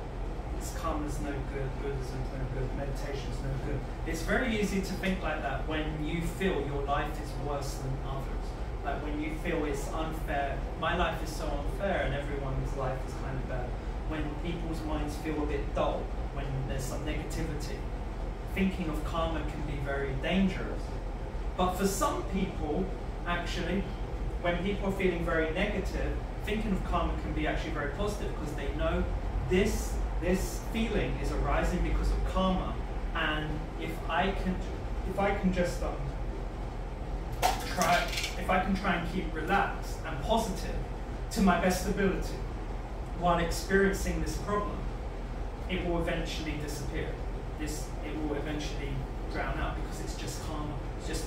karma's no good, Buddhism's no good, meditation's no good. It's very easy to think like that when you feel your life is worse than others. Like when you feel it's unfair, my life is so unfair and everyone's life is kind of bad. When people's minds feel a bit dull, when there's some negativity, thinking of karma can be very dangerous. But for some people, actually, when people are feeling very negative, thinking of karma can be actually very positive because they know this feeling is arising because of karma, and if I can just try and keep relaxed and positive to my best ability while experiencing this problem, it will eventually disappear. It will eventually drown out because it's just karma. It's just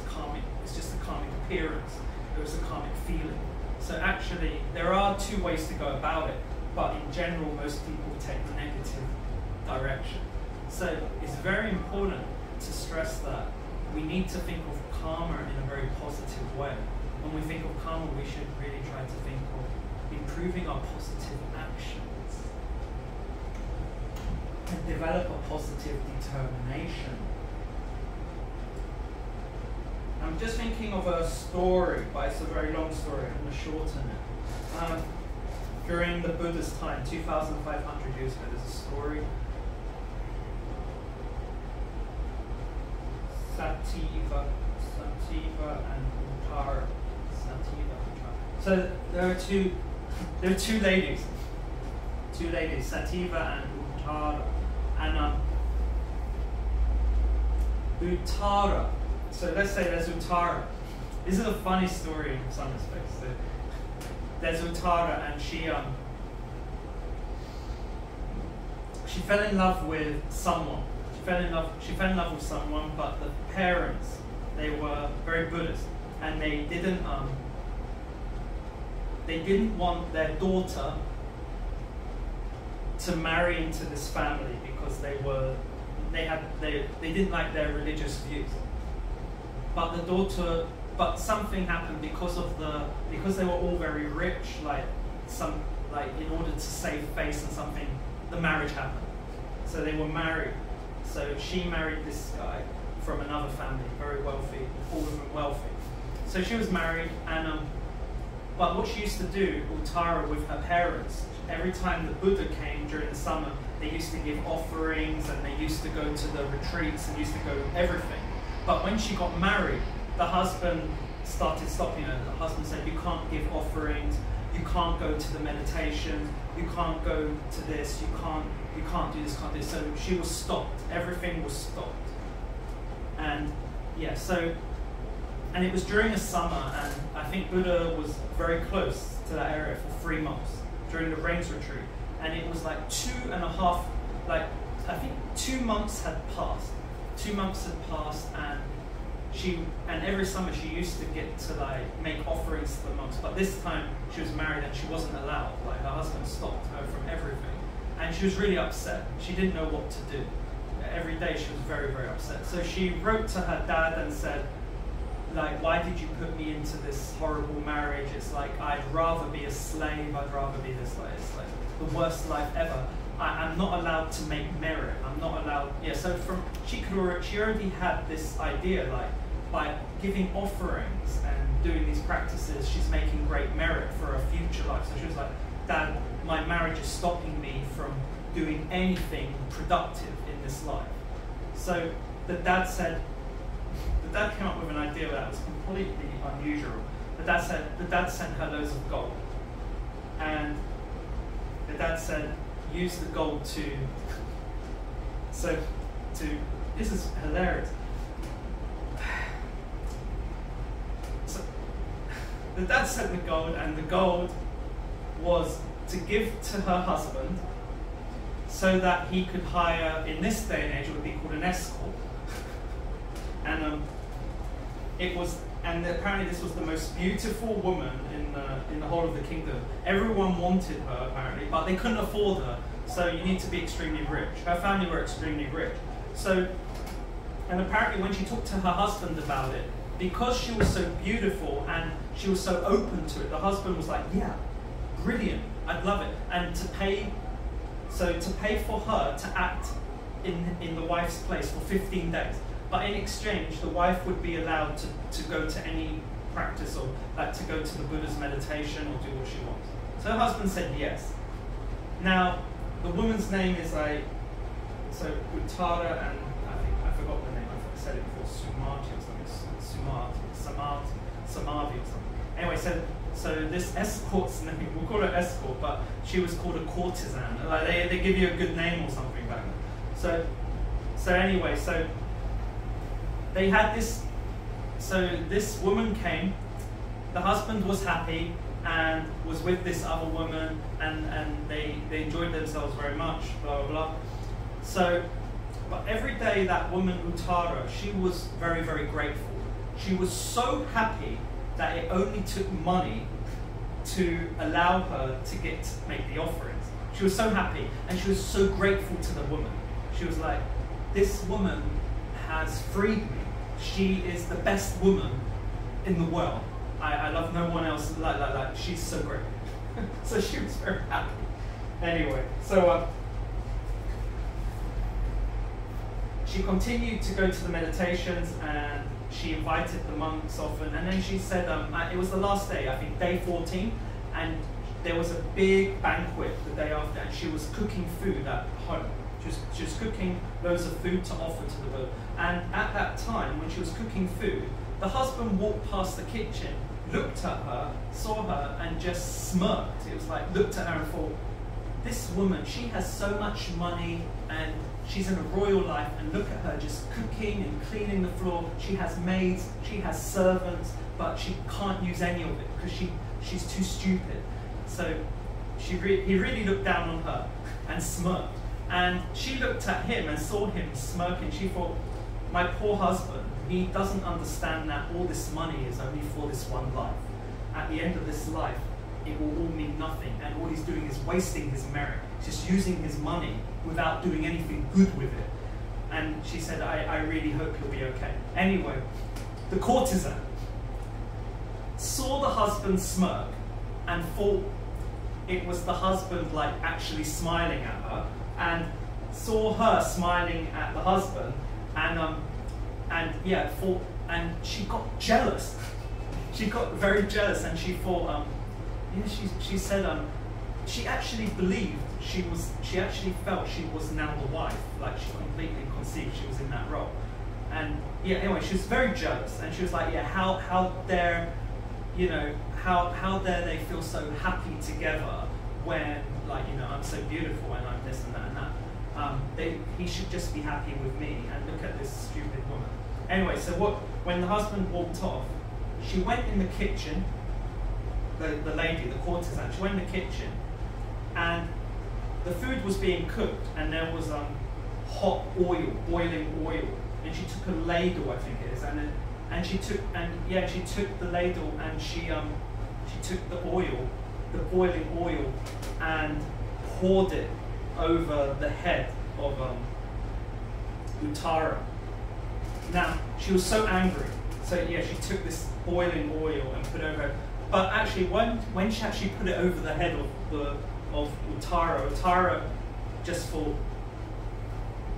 a karmic appearance. It was a karmic feeling. So actually, there are two ways to go about it, but in general, most people take the negative direction. So it's very important to stress that we need to think of karma in a very positive way. When we think of karma, we should really try to think of improving our positive actions and develop a positive determination. I'm just thinking of a story, but it's a very long story. I'm going to shorten it. During the Buddha's time, 2,500 years ago, there's a story. Sativa and Uttara. So there are two ladies, Sativa and Uttara, and Uttara. So let's say there's Uttara. This is a funny story in some respects. So there's Uttara, and she fell in love with someone. She fell in love with someone, but the parents, they were very Buddhist, and they didn't want their daughter to marry into this family because they didn't like their religious views. But something happened because they were all very rich, in order to save face and something, the marriage happened. So they were married. So she married this guy from another family, very wealthy, all of them wealthy. So she was married, and but what she used to do, Uttara, with her parents, every time the Buddha came during the summer, they used to give offerings, and they used to go to the retreats, and used to go everything. But when she got married, the husband started stopping her. The husband said, "You can't give offerings, you can't go to the meditation, you can't go to this, you can't do this, can't do this." So she was stopped. Everything was stopped. And yeah, and it was during the summer, and I think Buddha was very close to that area for 3 months during the rains retreat. And it was like 2.5, I think 2 months had passed. 2 months had passed, and every summer she used to get to make offerings to the monks. But this time she was married and she wasn't allowed. Her husband stopped her from everything, and she was really upset. She didn't know what to do. Every day she was very, very upset. So she wrote to her dad and said, like, why did you put me into this horrible marriage? It's like, I'd rather be a slave, I'd rather be this, like, it's like the worst life ever. I'm not allowed to make merit. I'm not allowed, yeah, so she already had this idea, like, by giving offerings and doing these practices, she's making great merit for a future life. So she was like, Dad, my marriage is stopping me from doing anything productive in this life. So the dad came up with an idea that was completely unusual. The dad sent her loads of gold. And the dad said, use the gold this is hilarious. So the dad sent the gold, and the gold was to give to her husband so that he could hire, in this day and age, it would be called an escort. And apparently this was the most beautiful woman in the whole of the kingdom. Everyone wanted her, apparently, but they couldn't afford her. So you need to be extremely rich. Her family were extremely rich. So, and apparently when she talked to her husband about it, because she was so beautiful and she was so open to it, the husband was like, yeah, brilliant, I'd love it. And to pay for her to act in the wife's place for 15 days. But in exchange, the wife would be allowed to go to any practice, or like to go to the Buddha's meditation or do what she wants. So her husband said yes. Now, the woman's name is Uttara, and I forgot the name, I said it before, Sumati or something, Samadhi or something. Anyway, so this escort's name, we'll call her escort, but she was called a courtesan. Like they give you a good name or something back then. So anyway, so they had this, so this woman came, the husband was happy and was with this other woman, and they enjoyed themselves very much, blah, blah, blah. So, but every day that woman, Uttara, she was very, very grateful. She was so happy that it only took money to allow her to make the offerings. She was so happy, and she was so grateful to the woman. She was like, this woman has freed me. She is the best woman in the world. I love no one else like she's so great. So she was very happy. Anyway, so she continued to go to the meditations, and she invited the monks often, and then she said, it was the last day, I think day 14, and there was a big banquet the day after, and she was cooking food at home. She was cooking loads of food to offer to the Buddha. And at that time, when she was cooking food, the husband walked past the kitchen, looked at her, saw her, and just smirked. It was like, looked at her and thought, this woman, she has so much money, and she's in a royal life, and look at her just cooking and cleaning the floor. She has maids, she has servants, but she can't use any of it because she's too stupid. So he really looked down on her and smirked. And she looked at him and saw him smirking. She thought, my poor husband, he doesn't understand that all this money is only for this one life. At the end of this life, it will all mean nothing, and all he's doing is wasting his merit, just using his money without doing anything good with it. And she said, I really hope you'll be okay. Anyway, the courtesan saw the husband smirk and thought it was the husband like actually smiling at her, and saw her smiling at the husband, and she got jealous. She got very jealous, and she thought, she said, she actually believed she actually felt she was now the wife, like she completely conceived she was in that role. And yeah, anyway, she was very jealous, and she was like, yeah, how dare, how dare they feel so happy together when, like, I'm so beautiful and I'm this and that and that. He should just be happy with me, and look at this stupid woman. Anyway, so when the husband walked off, she went in the kitchen, the lady, the courtesan, she went in the kitchen, and the food was being cooked, and there was hot oil, boiling oil, and she took a ladle, I think it is, and she took the ladle, and she took the oil, the boiling oil, and poured it over the head of Uttara. Now, she was so angry. So yeah, she took this boiling oil and put it over. But actually, when she actually put it over the head of Uttara just thought,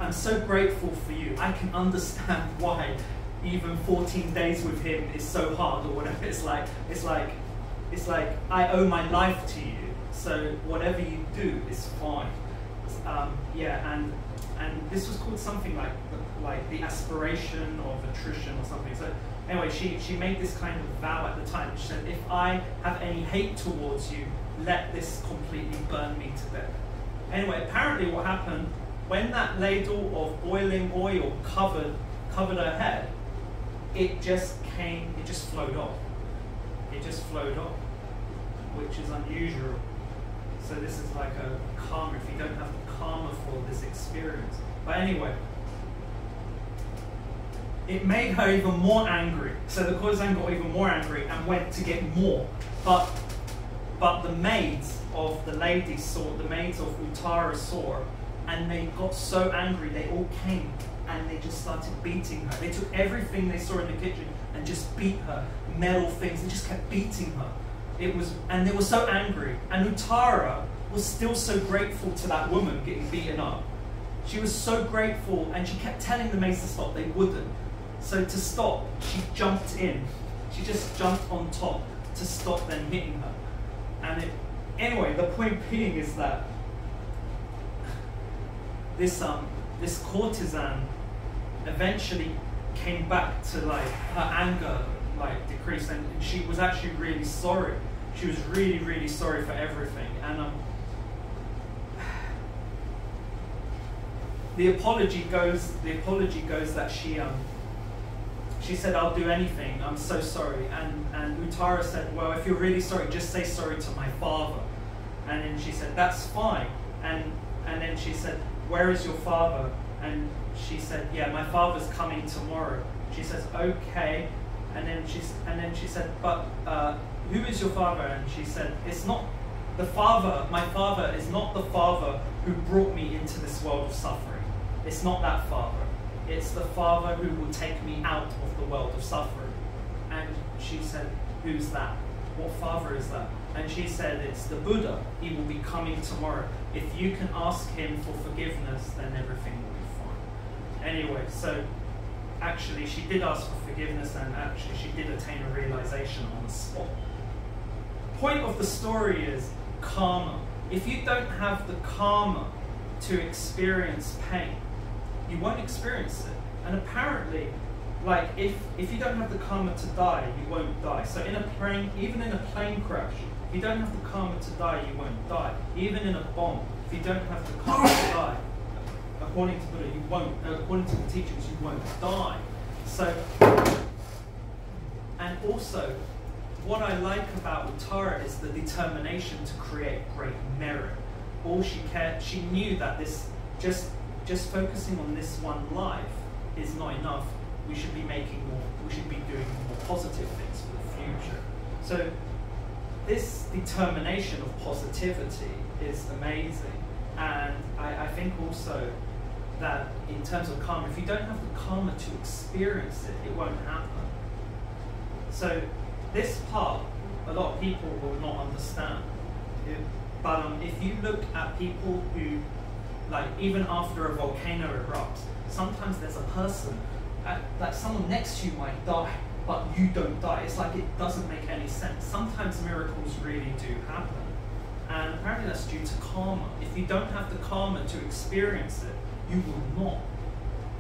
I'm so grateful for you. I can understand why even 14 days with him is so hard or whatever. It's like I owe my life to you. So whatever you do is fine. And this was called something like the aspiration of attrition or something. So anyway, she made this kind of vow at the time. She said, if I have any hate towards you, let this completely burn me to death. Anyway, apparently what happened, when that ladle of boiling oil covered her head, it just flowed off. It just flowed off, which is unusual. So this is like a karma, if you don't have the karma for this experience. But anyway, it made her even more angry. So the courtesan got even more angry and went to get more. But the maids of the lady saw, the maids of Uttara saw, and they got so angry, they all came and they just started beating her. They took everything they saw in the kitchen and just beat her, metal things, they just kept beating her. And they were so angry. And Uttara was still so grateful to that woman getting beaten up. She was so grateful, and she kept telling the maids to stop, they wouldn't. So to stop, she jumped in. She just jumped on top to stop them hitting her. And anyway, the point being is that this courtesan eventually came back to like her anger decreased, and she was actually really sorry. She was really, really sorry for everything. And the apology goes that she said, I'll do anything, I'm so sorry. And Uttara said, well, if you're really sorry, just say sorry to my father. And then she said, that's fine. And then she said, where is your father? And she said, yeah, my father's coming tomorrow. She says, okay. And then she said, but who is your father? And she said, it's not the father, my father is not the father who brought me into this world of suffering. It's not that father. It's the father who will take me out of the world of suffering. And she said, who's that? What father is that? And she said, it's the Buddha. He will be coming tomorrow. If you can ask him for forgiveness, then everything will be fine. Anyway, so actually she did ask for forgiveness, and actually she did attain a realization on the spot. Point of the story is karma. If you don't have the karma to experience pain, you won't experience it. And apparently, like if you don't have the karma to die, you won't die. So in a plane, even in a plane crash, if you don't have the karma to die, you won't die. Even in a bomb, if you don't have the karma to die, according to Buddha, you won't. According to the teachings, you won't die. So, and also, what I like about Uttara is the determination to create great merit. All she cared, she knew that this just focusing on this one life is not enough. We should be making more. We should be doing more positive things for the future. So this determination of positivity is amazing, and I think also that in terms of karma, if you don't have the karma to experience it, it won't happen. So this part, a lot of people will not understand. But if you look at people who, like even after a volcano erupts, sometimes there's a person, like someone next to you might die, but you don't die. It's like it doesn't make any sense. Sometimes miracles really do happen. And apparently that's due to karma. If you don't have the karma to experience it, you will not.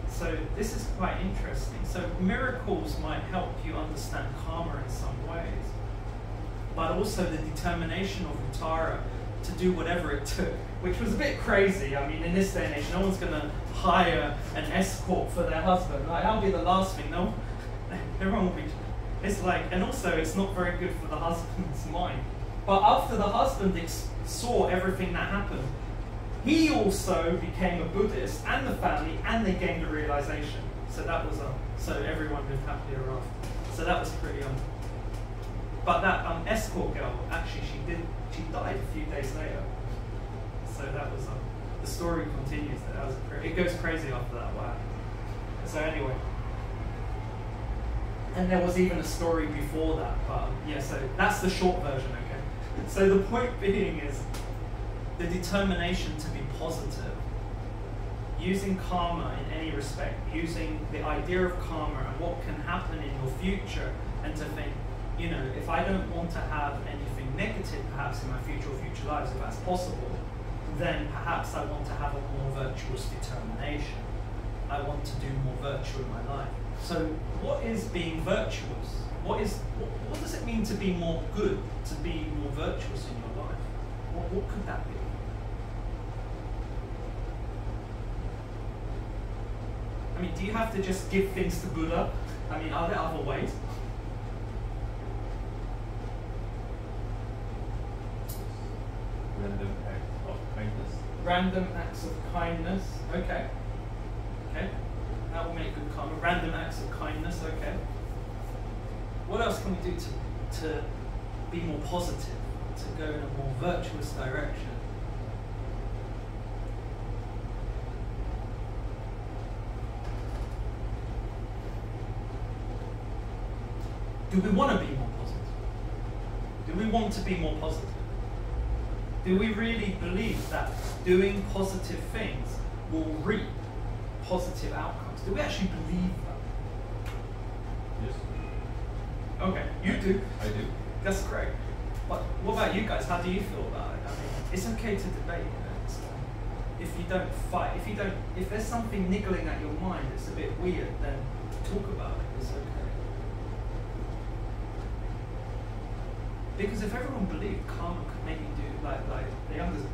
So this is quite interesting. So miracles might help you understand karma in some ways, but also the determination of Uttara to do whatever it took, which was a bit crazy. I mean, in this day and age, no one's going to hire an escort for their husband. Like, that'll be the last thing. No, everyone will be. It's like, and also, it's not very good for the husband's mind. But after the husband saw everything that happened, he also became a Buddhist, and the family, and they gained a realization. So that was so everyone lived happily ever after. So that was pretty But that escort girl, actually, she died a few days later. So that was the story continues. That was it goes crazy after that. Wow. So anyway, And there was even a story before that, but yeah, so that's the short version, okay? So the point being is the determination to be positive, using karma in any respect, using the idea of karma and what can happen in your future, and to think, you know, if I don't want to have anything negative perhaps in my future or future lives, if that's possible, then perhaps I want to have a more virtuous determination. I want to do more virtue in my life. So what is being virtuous? What does it mean to be more good, to be more virtuous in your life? What could that be? I mean, do you have to just give things to Buddha? I mean, are there other ways? Random act of kindness. Random acts of kindness. Okay. Okay. That will make good karma. Random acts of kindness. Okay. What else can we do to be more positive, to go in a more virtuous direction? Do we want to be more positive? Do we want to be more positive? Do we really believe that doing positive things will reap positive outcomes? Do we actually believe that? Yes. Okay, you do. I do. That's great. But what about you guys? How do you feel about it? I mean, it's okay to debate. You know, if you don't fight, if there's something niggling at your mind, it's a bit weird. Then talk about it. It's okay. Because if everyone believed karma could make you do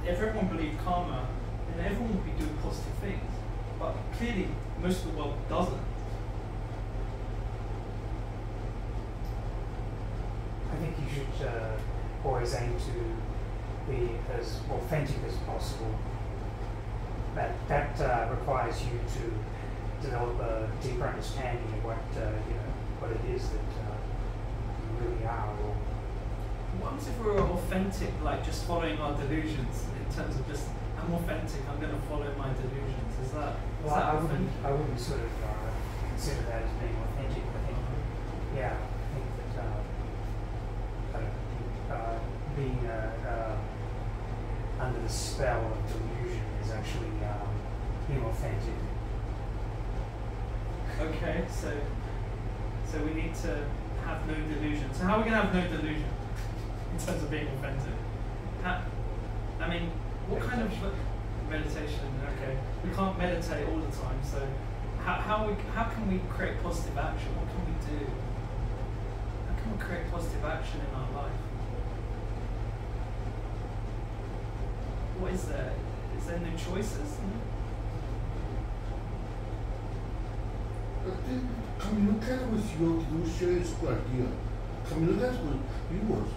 if everyone believed karma, then everyone would be doing positive things. But clearly, most of the world doesn't. I think you should always aim to be as authentic as possible. That requires you to develop a deeper understanding of what it is that you really are. Or what if we were authentic, like just following our delusions in terms of just, I'm authentic, I'm going to follow my delusions? Is that authentic? I wouldn't sort of consider that as being authentic. I think, yeah, I think that being under the spell of delusion is actually inauthentic. Okay, so we need to have no delusion. So how are we going to have no delusion in terms of being authentic? I mean, what kind of meditation? Okay, we can't meditate all the time. So how can we create positive action? What can we do? How can we create positive action in our life? What is there? Is there no choices? I think communicate with your delusion is a good idea. Communicate with viewers.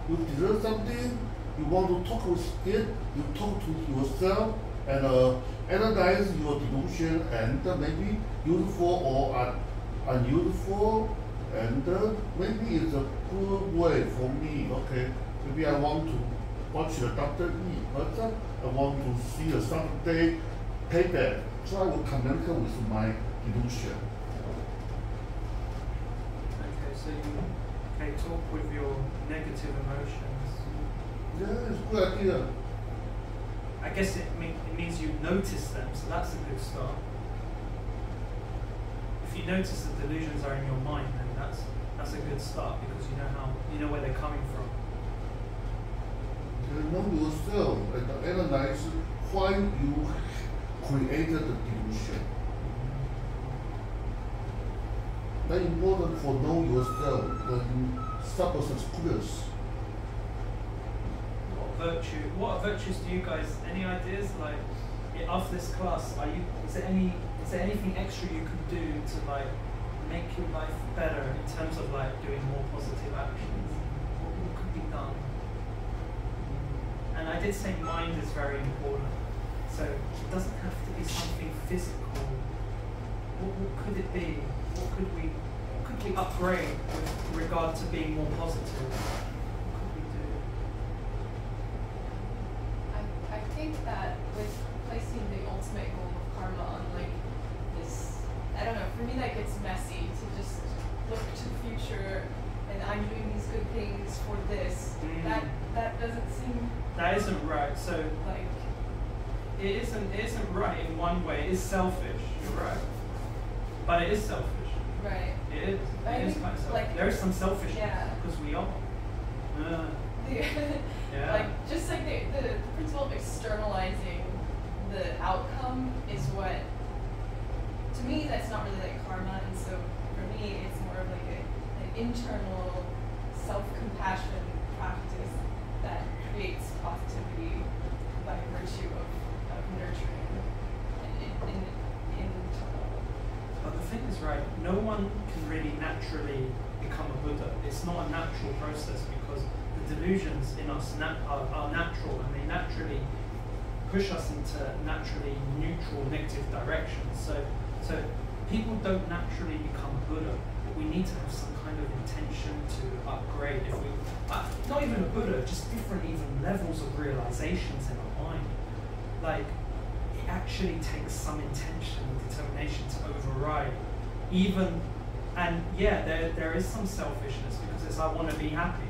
You deserve something, you want to talk with it, you talk to yourself and analyze your delusion and maybe useful or unuseful, and maybe it's a good way for me. Okay, maybe I want to watch the Dr. E, but I want to see a Saturday payback, so I will communicate with my delusion. Okay, so you talk with your negative emotions. Yeah, it's a good idea. I guess it means you notice them, so that's a good start. If you notice the delusions are in your mind, then that's a good start, because you know where they're coming from. You know yourself and analyze why you created the delusion. Very important for know yourself and substance clues. What virtues do you guys? Any ideas? Like after this class, is there anything extra you could do to like make your life better in terms of like doing more positive actions? What could be done? And I did say mind is very important, so it doesn't have to be something physical. What could it be? What could we upgrade with regard to being more positive? What could we do? I think that with placing the ultimate goal of karma on like this, I don't know, for me that gets messy to just look to the future and I'm doing these good things for this, that doesn't seem That isn't right. So like it isn't right in one way. It's selfish. You're right, but it is selfish. right. It is. I It is think, kind of selfish. like, There is some selfishness yeah. because we are. Yeah. Like just like the principle of externalizing the outcome is what, to me, that's not really like karma, and so for me it's more of like an internal self-compassion practice that creates positivity by virtue of nurturing and internal. But the thing is, right, no one can really naturally become a Buddha. It's not a natural process because the delusions in us are natural, and they naturally push us into naturally neutral, negative directions. So people don't naturally become Buddha. We need to have some kind of intention to upgrade. If we, not even a Buddha, just different even levels of realizations in our mind. Like, it actually takes some intention and determination to override even, and yeah, there is some selfishness because it's I want to be happy.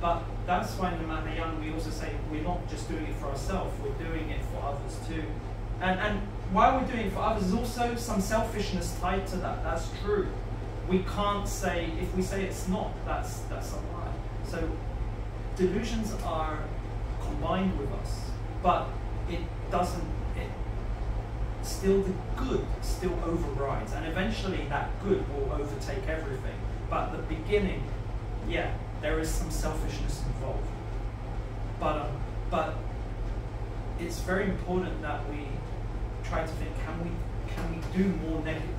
But that's why in the Mahayana we also say we're not just doing it for ourselves, we're doing it for others too. And while we're doing it for others, there's also some selfishness tied to that. That's true. We can't say, if we say it's not, that's a lie. So delusions are combined with us, but it doesn't, still the good still overrides, and eventually that good will overtake everything. But at the beginning, yeah, there is some selfishness involved. But it's very important that we try to think: can we do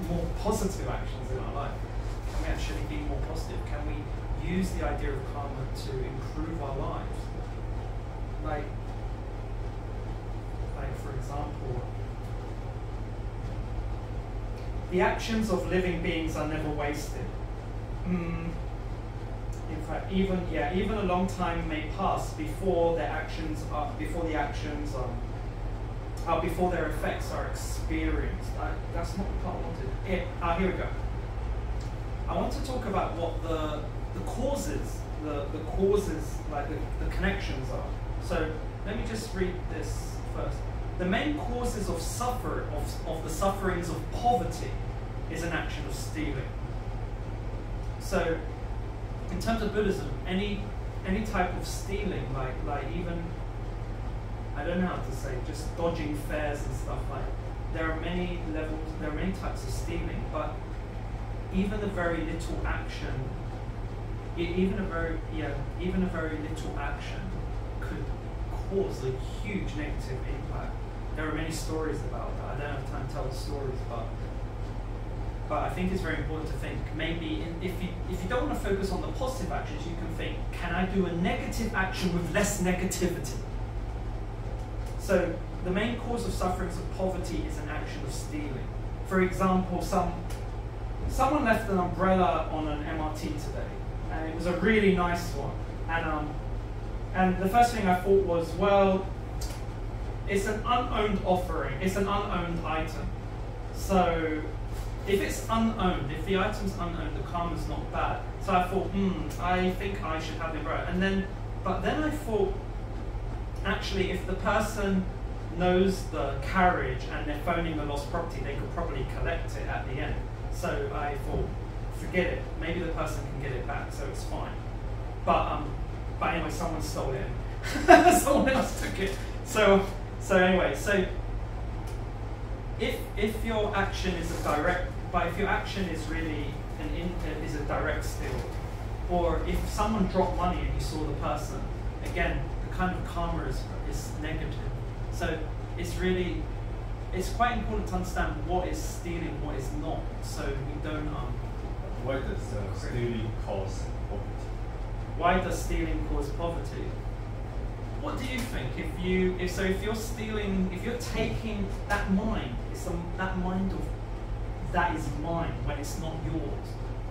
more positive actions in our life? Can we actually be more positive? Can we use the idea of karma to improve our lives? Like for example, the actions of living beings are never wasted. In fact, even a long time may pass before their effects are experienced. That's not the part I wanted. Here we go. I want to talk about what the causes, like the connections are. So let me just read this first. The main causes of the sufferings of poverty is an action of stealing. So in terms of Buddhism, any type of stealing, like even, I don't know how to say, just dodging fares and stuff, like there are many levels, there are many types of stealing, but even a very little action, even a very little action could cause a huge negative impact. There are many stories about that. I don't have time to tell the stories, but I think it's very important to think, maybe if you don't want to focus on the positive actions, you can think, can I do a negative action with less negativity? So the main cause of sufferings of poverty is an action of stealing. For example, someone left an umbrella on an MRT today, and it was a really nice one. And the first thing I thought was, well, it's an unowned offering, it's an unowned item. So if it's unowned, if the item's unowned, the karma's not bad. So I thought, I think I should have the umbrella. But then I thought, actually, if the person knows the carriage and they're phoning the lost property, they could probably collect it at the end. So I thought, forget it. Maybe the person can get it back, so it's fine. But anyway, someone stole it. Someone else took it. So anyway, so if your action is if your action is really is a direct steal, or if someone dropped money and you saw the person, again, the kind of karma is negative. So it's quite important to understand what is stealing, what is not, so we don't. Why does stealing cause poverty? Why does stealing cause poverty? What do you think? If you're stealing, if you're taking that mind, that mind of that is mine when it's not yours.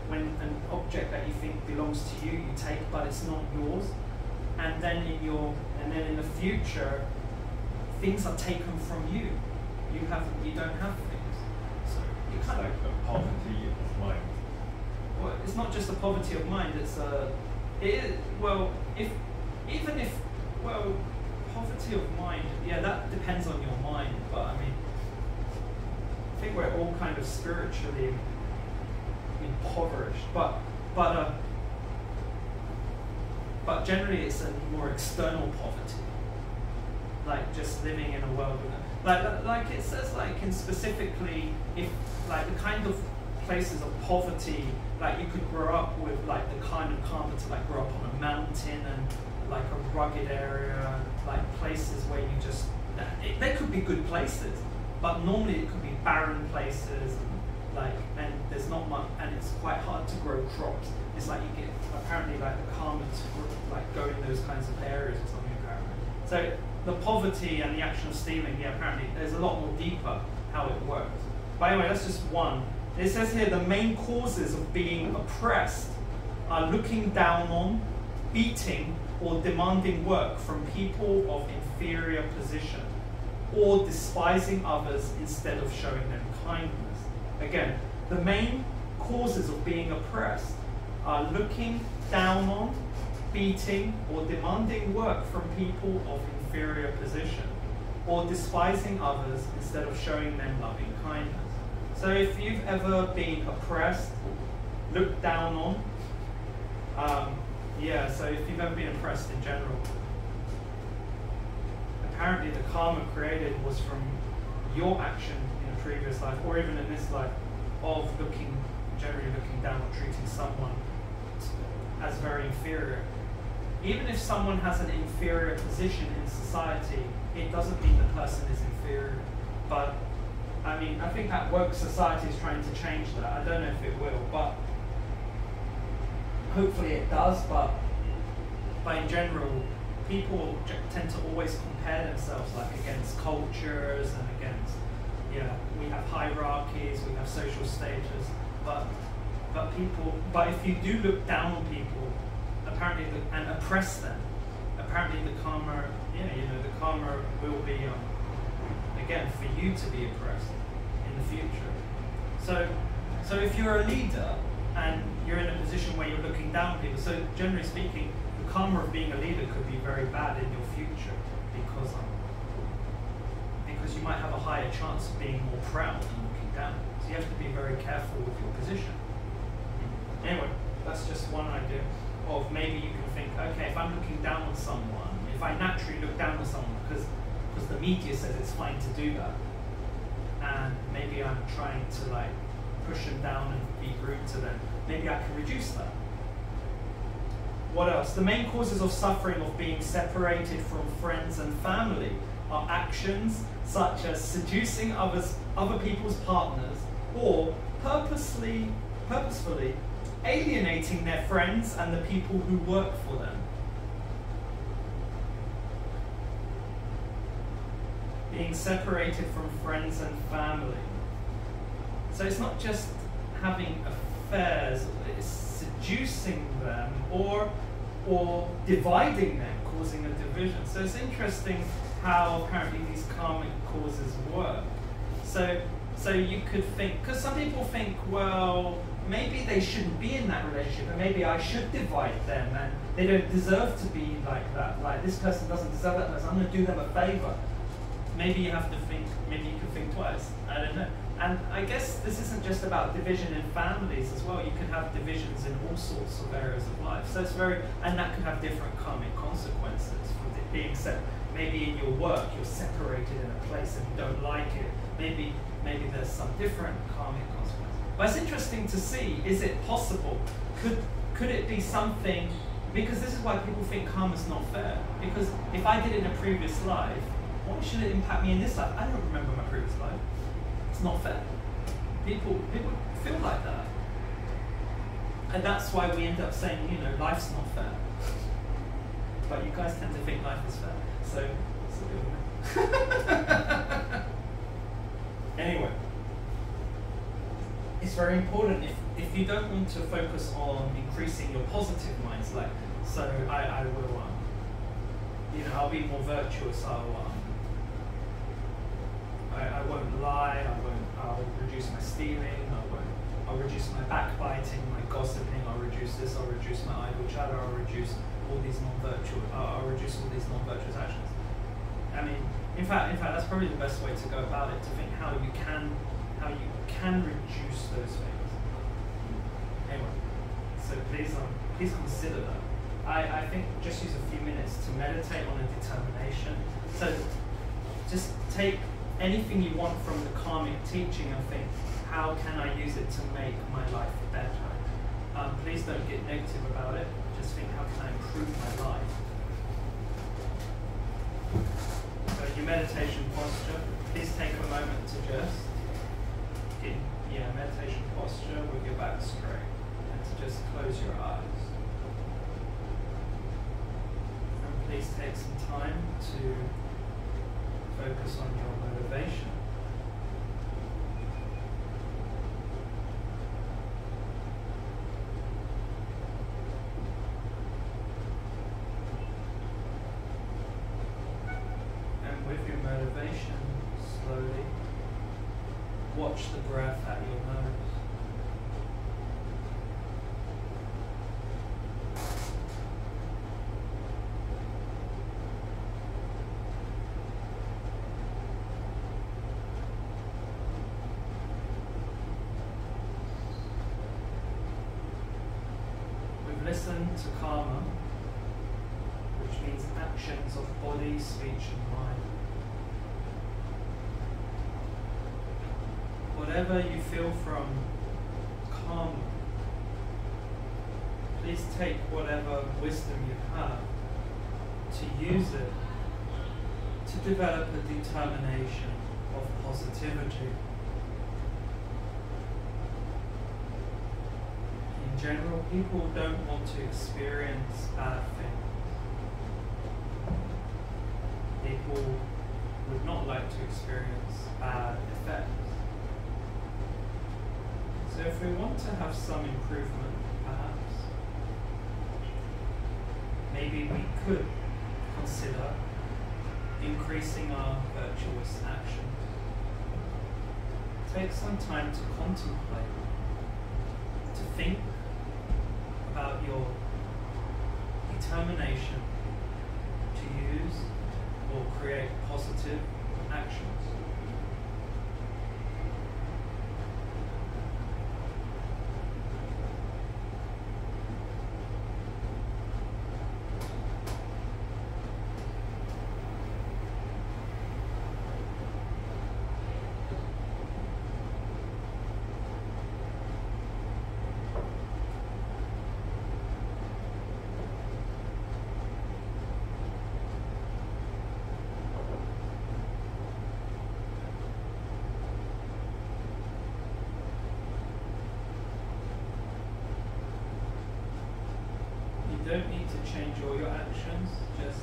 When an object that you think belongs to you, you take, but it's not yours, and then in the future, things are taken from you. You don't have things. So it's like a poverty of mind. well, it's not just a poverty of mind. It's a, it is, well, well, poverty of mind. Yeah, that depends on your mind. But I mean, I think we're all kind of spiritually impoverished. But generally, it's a more external poverty, like just living in a world with like it says, like in specifically, if like the kind of places of poverty, like you could grow up with like the kind of karma to like grow up on a mountain and like a rugged area, like places where you just, they could be good places, but normally it could be barren places, and there's not much, and it's quite hard to grow crops. It's like you get, apparently like the karma to like go in those kinds of areas or something apparently. So the poverty and the action of stealing, yeah, apparently there's a lot more deeper how it works. But anyway, that's just one. It says here the main causes of being oppressed are looking down on, beating, or demanding work from people of inferior position, or despising others instead of showing them kindness. Again, the main causes of being oppressed are looking down on, beating, or demanding work from people of inferior position, or despising others instead of showing them loving kindness. So if you've ever been oppressed, looked down on, so if you've ever been oppressed in general, apparently the karma created was from your action in a previous life, or even in this life, of generally looking down or treating someone as very inferior. Even if someone has an inferior position in society, it doesn't mean the person is inferior. But I mean, I think that woke society is trying to change that. I don't know if it will, but hopefully it does. But in general, people tend to always compare themselves like against cultures and against, we have hierarchies, we have social status, but if you do look down on people, apparently and oppress them, apparently the karma, the karma will be again for you to be oppressed in the future. So if you're a leader and you're in a position where you're looking down on people, so generally speaking, the karma of being a leader could be very bad in your future because you might have a higher chance of being more proud and looking down. So you have to be very careful with your position. Anyway, that's just one idea of maybe you can think, okay, if I'm looking down on someone, if I naturally look down on someone because the media says it's fine to do that, and maybe I'm trying to like push them down and be rude to them, maybe I can reduce that. What else? The main causes of suffering of being separated from friends and family are actions such as seducing other people's partners, or purposefully alienating their friends and the people who work for them. Being separated from friends and family. So it's not just having affairs, it's seducing them or dividing them, causing a division. So it's interesting how apparently these karmic causes work. So you could think, because some people think, well, maybe they shouldn't be in that relationship, and maybe I should divide them, and they don't deserve to be like that. Like, this person doesn't deserve that person, I'm going to do them a favor. Maybe you have to think, maybe you can think twice, I don't know. And I guess this isn't just about division in families as well. You can have divisions in all sorts of areas of life. So it's and that can have different karmic consequences for being separate. Maybe in your work, you're separated in a place and you don't like it. Maybe there's some different karmic consequences. But it's interesting to see, is it possible? Could it be something, because this is why people think karma's not fair. Because if I did it in a previous life, why should it impact me in this life? I don't remember my previous life. It's not fair. People feel like that. And that's why we end up saying, life's not fair. But you guys tend to think life is fair. So it's a good Anyway, it's very important if you don't want to focus on increasing your positive minds, like, so I will, I'll be more virtuous, I won't lie, I'll reduce my stealing, I'll reduce my backbiting, my gossiping, I'll reduce this, I'll reduce my idle chatter, I'll reduce all these non-virtuous actions. I mean, in fact, that's probably the best way to go about it, to think how you can reduce those things. Anyway, so please consider that. I think just use a few minutes to meditate on a determination. So just take anything you want from the karmic teaching and think, how can I use it to make my life better? Please don't get negative about it. Just think, how can I improve my life? So your meditation posture, please take a moment to just get meditation posture with your back straight, and to just close your eyes. And please take some time to focus on your motivation. With your motivation, slowly watch the breath at your nose. We've listened to karma, which means actions of body, speech and mind. Whatever you feel from karma, please take whatever wisdom you have to use it to develop a determination of positivity. In general, people don't want to experience bad things. People would not like to experience bad effects. So if we want to have some improvement, perhaps, maybe we could consider increasing our virtuous actions. Take some time to contemplate, to think about your determination to use or create positive actions. You don't need to change all your actions, just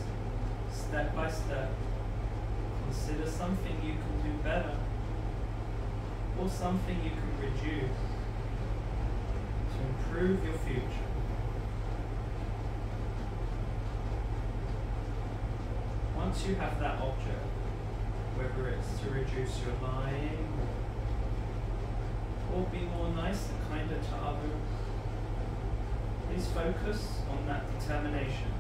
step by step. Consider something you can do better, or something you can reduce to improve your future. Once you have that object, whether it's to reduce your lying or be more nice and kinder to others, please focus on that determination.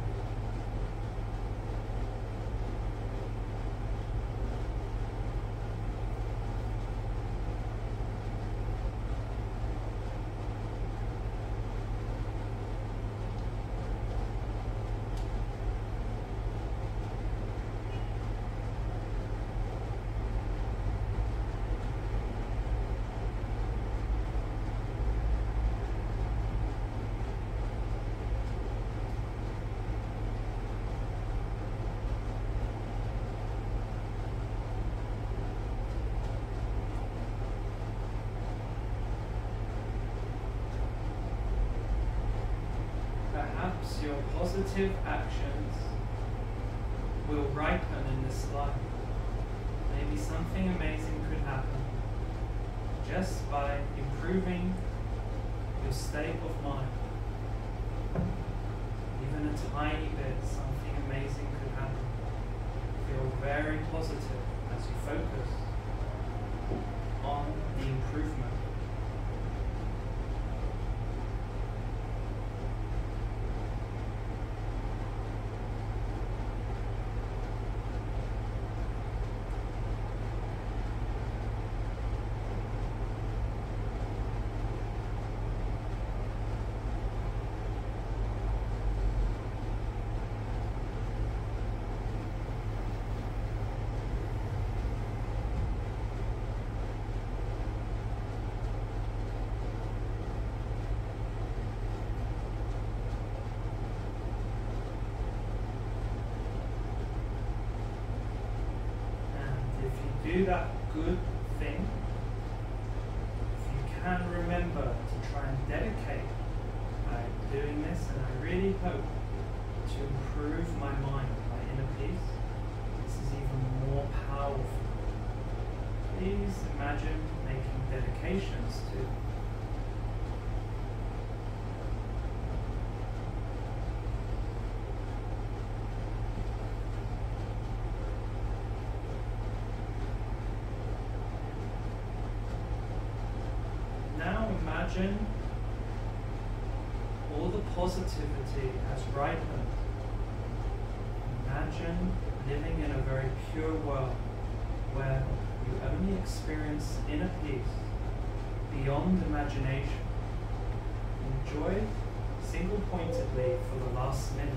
Perhaps your positive actions will ripen in this life. Maybe something amazing could happen just by improving your state of mind. Even a tiny bit, something amazing could happen. Feel very positive as you focus on the improvement. do that good thing, if you can remember to try and dedicate by doing this, and I really hope to improve my mind, my inner peace, this is even more powerful. Please imagine making dedications to now imagine all the positivity has ripened. Imagine living in a very pure world where you only experience inner peace beyond imagination. Enjoy single-pointedly for the last minute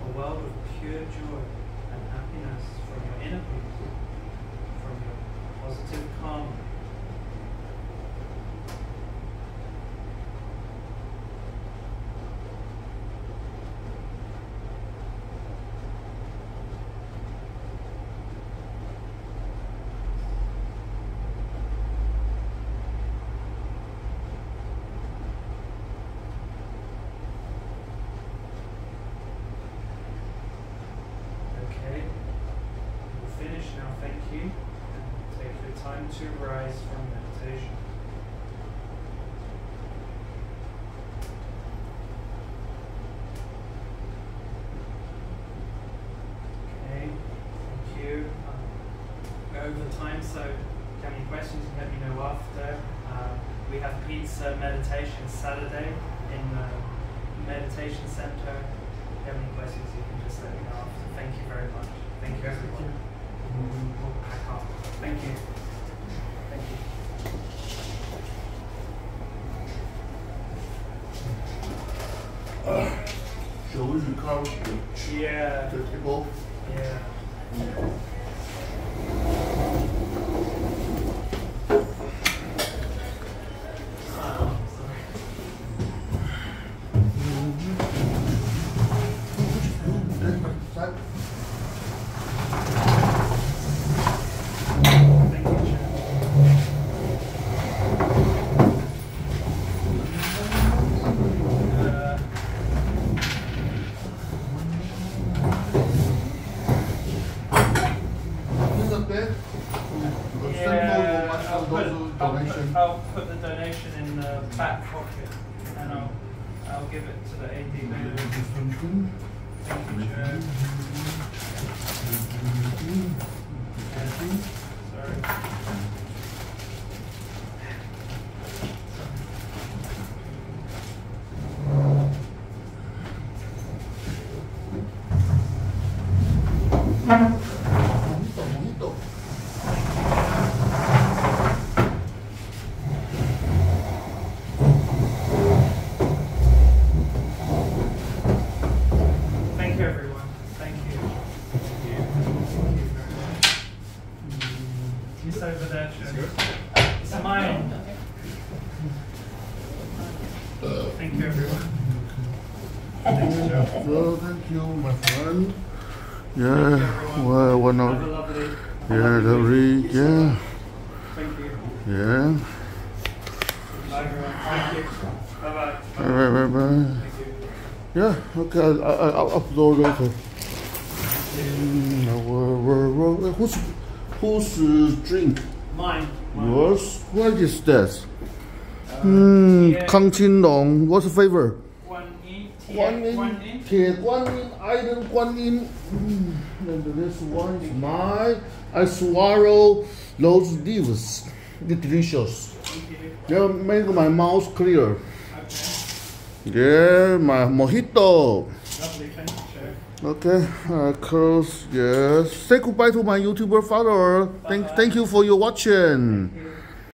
a world of pure joy and happiness from your inner peace, from your positive karma. Okay, we'll finish now, thank you. Take your time to rise from meditation. Okay, thank you. We're over time, so if you have any questions, you can let me know after. We have pizza meditation Saturday in the meditation center. If you have any questions, you can just let me know after. Thank you very much. Thank you, everyone. We'll pack up. Thank you. Thank you. Shall we recover Yeah. the table? Yeah. Side. Thank you, Chair. Is that bad? I'll put the donation in the back pocket, and I'll give it to the AD later. Thank you, Chair. Sorry. Mojito. Thank you, everyone. Thank you. Thank you. Thank you very much. It's over there, Chair. It's mine. Thank you, everyone. Thanks, Chair. So thank you, my friend. Thank you, Yeah, everyone. well, one Have a of lovely. yeah, lovely, yeah, Thank you. yeah. Bye, everyone. Thank you. Bye-bye. Bye. Thank you. Yeah, okay, I'll upload later. Whose drink? Mine. Yours? What is that? Yeah. Kang Chin Long. What's the flavor? 1 铁观音, iron 观音. And this one is mine. I swallow those leaves. It's delicious. Thank you. They make my mouth clear. Okay. Yeah, my mojito. Lovely. Thank you, Chair. Okay, close. Yes. Say goodbye to my YouTuber follower. Thank you for your watching. Thank you.